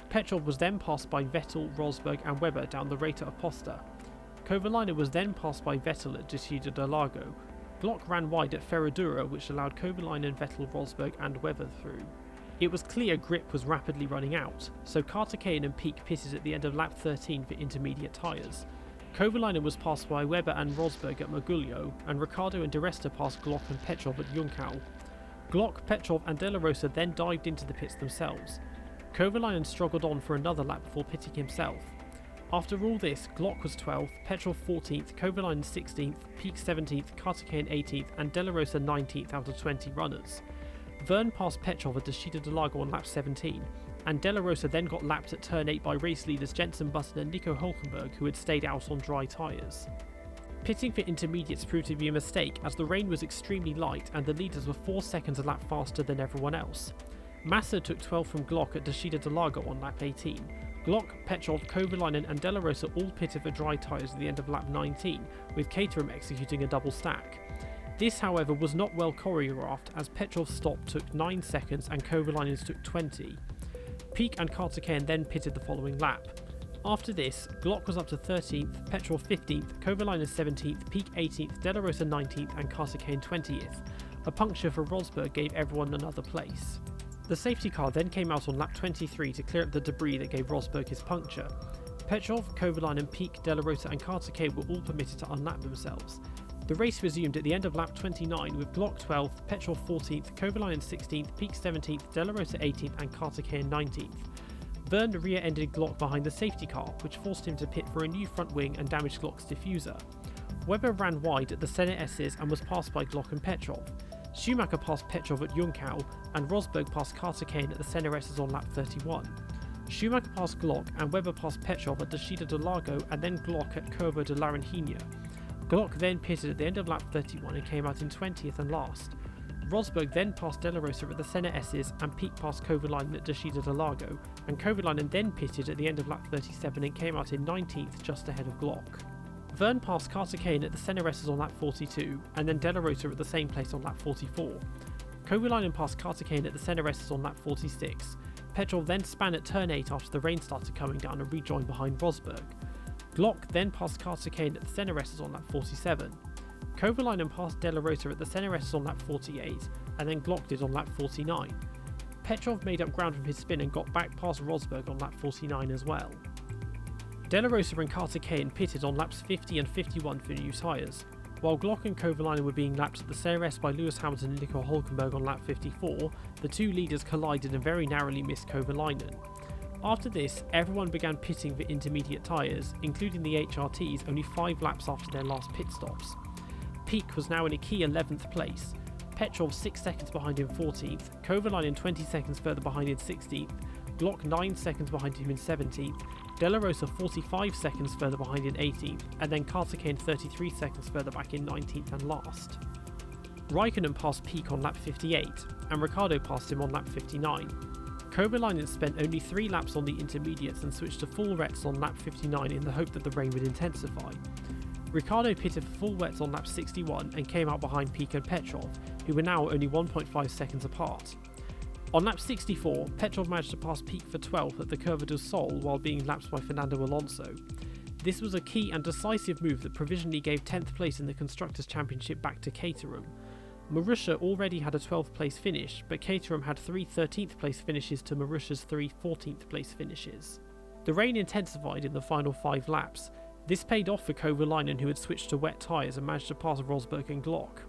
A: Petrov was then passed by Vettel, Rosberg and Webber down the Reta Aposta. Kovalainen was then passed by Vettel at Descida del Lago. Glock ran wide at Ferradura, which allowed Kovalainen, Vettel, Rosberg and Webber through. It was clear grip was rapidly running out, so Caterham and Pique pitted at the end of lap 13 for intermediate tyres. Kovalainen was passed by Webber and Rosberg at Mugello, and Ricciardo and di Resta passed Glock and Petrov at Junção. Glock, Petrov and De La Rosa then dived into the pits themselves. Kovalainen struggled on for another lap before pitting himself. After all this, Glock was 12th, Petrov 14th, Kovalainen 16th, Pique 17th, Caterham 18th and De La Rosa 19th out of 20 runners. Vergne passed Petrov at Descida del Lago on lap 17, and De La Rosa then got lapped at turn 8 by race leaders Jenson Button and Nico Hülkenberg, who had stayed out on dry tyres. Pitting for intermediates proved to be a mistake as the rain was extremely light and the leaders were 4 seconds a lap faster than everyone else. Massa took 12 from Glock at Descida del Lago on lap 18. Glock, Petrov, Kovalainen and De La Rosa all pitted for dry tyres at the end of lap 19, with Caterham executing a double stack. This, however, was not well choreographed as Petrov's stop took 9 seconds and Kovalainen's took 20. Pique and Caterham then pitted the following lap. After this, Glock was up to 13th, Petrov 15th, Kovalainen 17th, Pique 18th, De La Rosa 19th and Caterham 20th. A puncture for Rosberg gave everyone another place. The safety car then came out on lap 23 to clear up the debris that gave Rosberg his puncture. Petrov, Kovalainen, Pique, De La Rosa and Caterham were all permitted to unlap themselves. The race resumed at the end of lap 29 with Glock 12th, Petrov 14th, Kovalainen 16th, Pique 17th, De La Rosa 18th and Caterham 19th. Vergne rear-ended Glock behind the safety car, which forced him to pit for a new front wing and damaged Glock's diffuser. Webber ran wide at the Senna S's and was passed by Glock and Petrov. Schumacher passed Petrov at Junção and Rosberg passed Caterham at the Senna S's on lap 31. Schumacher passed Glock and Webber passed Petrov at Descida de Largo and then Glock at Curva de Laranjina. Glock then pitted at the end of lap 31 and came out in 20th and last. Rosberg then passed De La Rosa at the Senna S's and Pique passed Kovalainen at Descida de Largo, and Kovalainen then pitted at the end of lap 37 and came out in 19th, just ahead of Glock. Verne passed Carter Kane at the Senna S's on lap 42 and then De La Rosa at the same place on lap 44. Kovalainen passed Carter Kane at the Senna S's on lap 46. Petrov then span at turn 8 after the rain started coming down and rejoined behind Rosberg. Glock then passed Carter Kane at the Senna S's on lap 47. Kovalainen passed De La Rosa at the Senna S's on lap 48 and then Glock did on lap 49. Petrov made up ground from his spin and got back past Rosberg on lap 49 as well. De La Rosa and Carter Kane pitted on laps 50 and 51 for new tyres. While Glock and Kovalainen were being lapped at the Senna S by Lewis Hamilton and Nico Hülkenberg on lap 54, the two leaders collided and very narrowly missed Kovalainen. After this, everyone began pitting for intermediate tyres, including the HRTs only 5 laps after their last pit stops. Pique was now in a key 11th place, Petrov 6 seconds behind in 14th, Kovalainen 20 seconds further behind in 16th, Glock 9 seconds behind him in 17th, De La Rosa 45 seconds further behind in 18th, and then Carter Kane 33 seconds further back in 19th and last. Raikkonen passed Pique on lap 58, and Ricciardo passed him on lap 59. Kovalainen spent only 3 laps on the intermediates and switched to full wets on lap 59 in the hope that the rain would intensify. Ricciardo pitted for full wets on lap 61 and came out behind Pique and Petrov, who were now only 1.5 seconds apart. On lap 64, Petrov managed to pass Pique for 12th at the Curva del Sol while being lapped by Fernando Alonso. This was a key and decisive move that provisionally gave 10th place in the Constructors' Championship back to Caterham. Marussia already had a 12th place finish, but Caterham had 3 13th place finishes to Marussia's 3 14th place finishes. The rain intensified in the final 5 laps. This paid off for Kovalainen, who had switched to wet tyres and managed to pass Rosberg and Glock.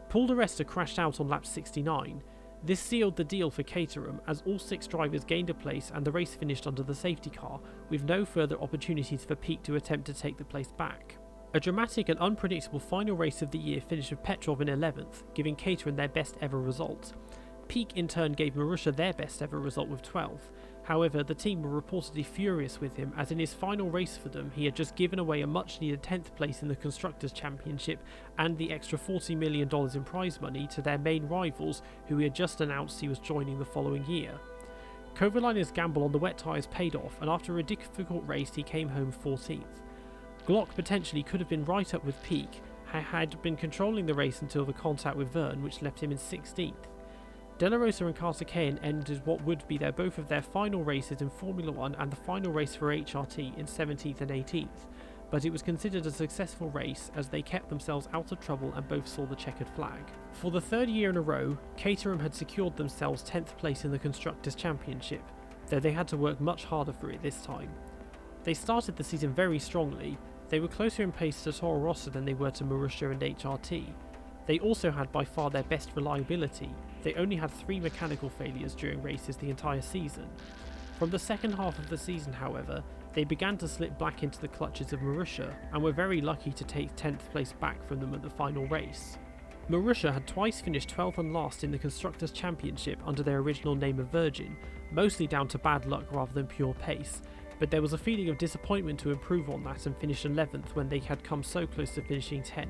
A: Paul di Resta crashed out on lap 69. This sealed the deal for Caterham as all 6 drivers gained a place and the race finished under the safety car, with no further opportunities for Pique to attempt to take the place back. A dramatic and unpredictable final race of the year finished with Petrov in 11th, giving Caterham their best ever result. Pique in turn gave Marussia their best ever result with 12th. However, the team were reportedly furious with him, as in his final race for them he had just given away a much needed 10th place in the Constructors' Championship and the extra $40 million in prize money to their main rivals, who he had just announced he was joining the following year. Kovalainen's gamble on the wet tyres paid off, and after a difficult race he came home 14th. Glock potentially could have been right up with Pique, had been controlling the race until the contact with Verne, which left him in 16th. De La Rosa and Carter Kane ended what would be both of their final races in Formula 1 and the final race for HRT in 17th and 18th, but it was considered a successful race as they kept themselves out of trouble and both saw the checkered flag. For the 3rd year in a row, Caterham had secured themselves 10th place in the Constructors' Championship, though they had to work much harder for it this time. They started the season very strongly. They were closer in pace to Toro Rosso than they were to Marussia and HRT. They also had by far their best reliability. They only had 3 mechanical failures during races the entire season. From the second half of the season, however, they began to slip back into the clutches of Marussia and were very lucky to take 10th place back from them at the final race. Marussia had twice finished 12th and last in the Constructors' Championship under their original name of Virgin, mostly down to bad luck rather than pure pace, but there was a feeling of disappointment to improve on that and finish 11th when they had come so close to finishing 10th.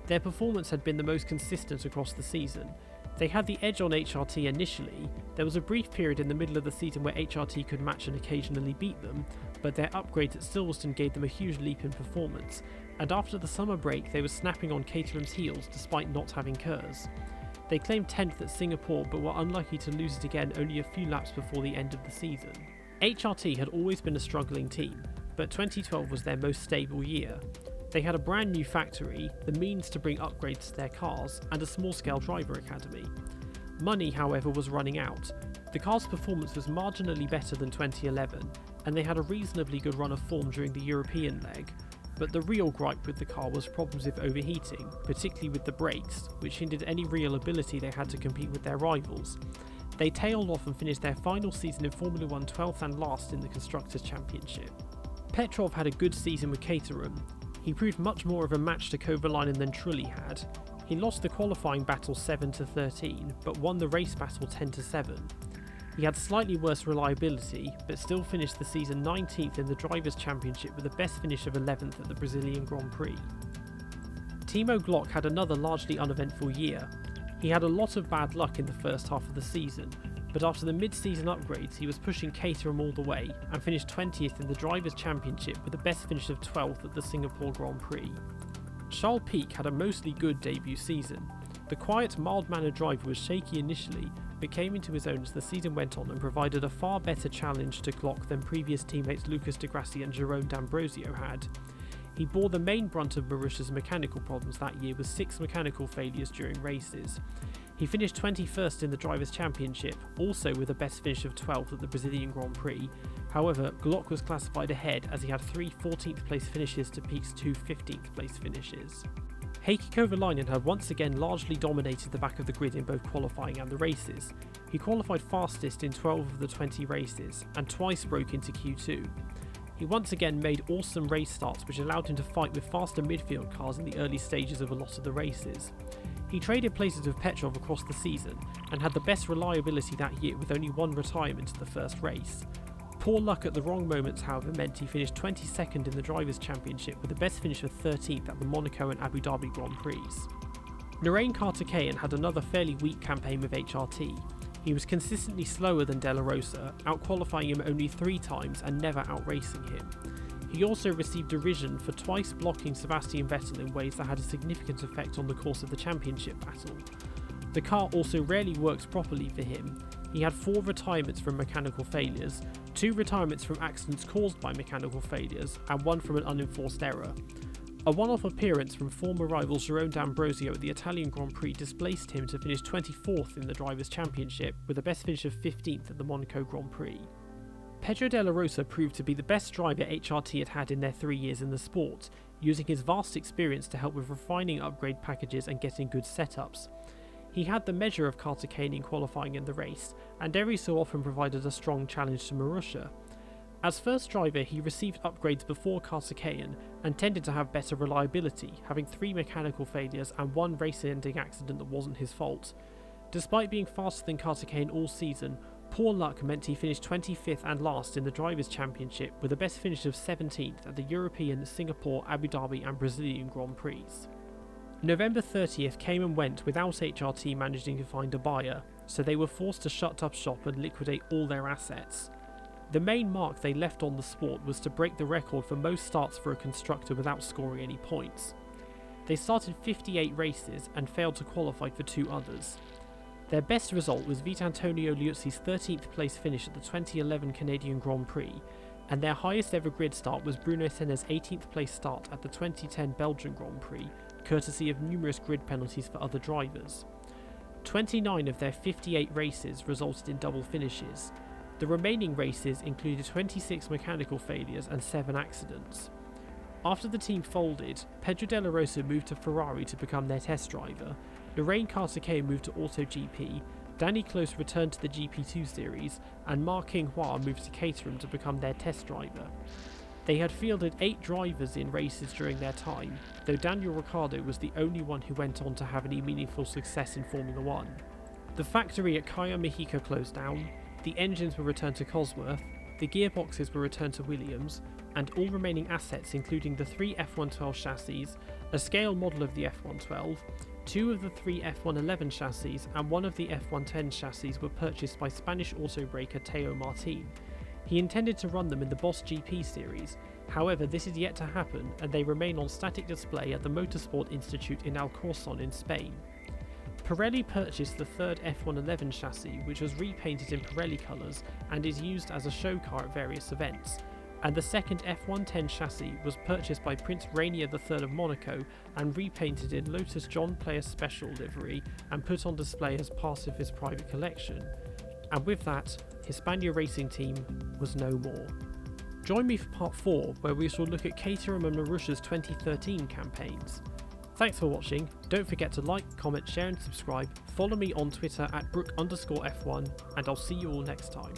A: Their performance had been the most consistent across the season. They had the edge on HRT initially. There was a brief period in the middle of the season where HRT could match and occasionally beat them, but their upgrade at Silverstone gave them a huge leap in performance, and after the summer break they were snapping on Caterham's heels despite not having Kers. They claimed 10th at Singapore but were unlucky to lose it again only a few laps before the end of the season. HRT had always been a struggling team, but 2012 was their most stable year. They had a brand new factory, the means to bring upgrades to their cars, and a small-scale driver academy. Money, however, was running out. The car's performance was marginally better than 2011, and they had a reasonably good run of form during the European leg, but the real gripe with the car was problems with overheating, particularly with the brakes, which hindered any real ability they had to compete with their rivals. They tailed off and finished their final season in Formula 1 12th and last in the Constructors' Championship. Petrov had a good season with Caterham. He proved much more of a match to Kovalainen than Trulli had. He lost the qualifying battle 7-13, but won the race battle 10-7. He had slightly worse reliability, but still finished the season 19th in the Drivers' Championship with a best finish of 11th at the Brazilian Grand Prix. Timo Glock had another largely uneventful year. He had a lot of bad luck in the first half of the season, but after the mid-season upgrades he was pushing Caterham all the way and finished 20th in the Drivers' Championship with a best finish of 12th at the Singapore Grand Prix. Charles Pic had a mostly good debut season. The quiet, mild-mannered driver was shaky initially, but came into his own as the season went on and provided a far better challenge to Glock than previous teammates Lucas de Grassi and Jerome D'Ambrosio had. He bore the main brunt of Marussia's mechanical problems that year with 6 mechanical failures during races. He finished 21st in the Drivers' Championship, also with a best finish of 12th at the Brazilian Grand Prix. However, Glock was classified ahead as he had 3 14th place finishes to Pic's 2 15th place finishes. Heikki Kovalainen had once again largely dominated the back of the grid in both qualifying and the races. He qualified fastest in 12 of the 20 races, and twice broke into Q2. He once again made awesome race starts which allowed him to fight with faster midfield cars in the early stages of a lot of the races. He traded places with Petrov across the season, and had the best reliability that year with only 1 retirement in the first race. Poor luck at the wrong moments, however, meant he finished 22nd in the Drivers' Championship with a best finish of 13th at the Monaco and Abu Dhabi Grand Prix. Narain Karthikeyan had another fairly weak campaign with HRT. He was consistently slower than De La Rosa, out-qualifying him only 3 times and never out-racing him. He also received derision for twice blocking Sebastian Vettel in ways that had a significant effect on the course of the championship battle. The car also rarely works properly for him. He had 4 retirements from mechanical failures, 2 retirements from accidents caused by mechanical failures, and 1 from an unenforced error. A one-off appearance from former rival Jerome D'Ambrosio at the Italian Grand Prix displaced him to finish 24th in the Drivers' Championship with a best finish of 15th at the Monaco Grand Prix. Pedro de la Rosa proved to be the best driver HRT had had in their 3 years in the sport, using his vast experience to help with refining upgrade packages and getting good setups. He had the measure of Karthikeyan in qualifying in the race, and every so often provided a strong challenge to Marussia. As first driver, he received upgrades before Karthikeyan and tended to have better reliability, having 3 mechanical failures and 1 race-ending accident that wasn't his fault. Despite being faster than Karthikeyan all season, poor luck meant he finished 25th and last in the Drivers' Championship with a best finish of 17th at the European, Singapore, Abu Dhabi and Brazilian Grand Prix. November 30th came and went without HRT managing to find a buyer, so they were forced to shut up shop and liquidate all their assets. The main mark they left on the sport was to break the record for most starts for a constructor without scoring any points. They started 58 races and failed to qualify for 2 others. Their best result was Vitantonio Liuzzi's 13th place finish at the 2011 Canadian Grand Prix, and their highest ever grid start was Bruno Senna's 18th place start at the 2010 Belgian Grand Prix, courtesy of numerous grid penalties for other drivers. 29 of their 58 races resulted in double finishes. The remaining races included 26 mechanical failures and 7 accidents. After the team folded, Pedro de la Rosa moved to Ferrari to become their test driver, Narain Karthikeyan moved to AutoGP, Danny Close returned to the GP2 series, and Ma Qinghua moved to Caterham to become their test driver. They had fielded 8 drivers in races during their time, though Daniel Ricciardo was the only one who went on to have any meaningful success in Formula 1. The factory at Caio Mexico closed down, the engines were returned to Cosworth, the gearboxes were returned to Williams, and all remaining assets including the 3 F112 chassis, a scale model of the F112, 2 of the 3 F111 chassis and 1 of the F110 chassis were purchased by Spanish autobreaker Teo Martin. He intended to run them in the Boss GP series, however this is yet to happen and they remain on static display at the Motorsport Institute in Alcorcón in Spain. Pirelli purchased the 3rd F111 chassis, which was repainted in Pirelli colours and is used as a show car at various events, and the 2nd F110 chassis was purchased by Prince Rainier III of Monaco and repainted in Lotus John Player Special livery and put on display as part of his private collection. And with that, Hispania Racing Team was no more. Join me for part 4, where we shall look at Caterham and Marussia's 2013 campaigns. Thanks for watching, don't forget to like, comment, share and subscribe, follow me on Twitter at Brook_F1, and I'll see you all next time.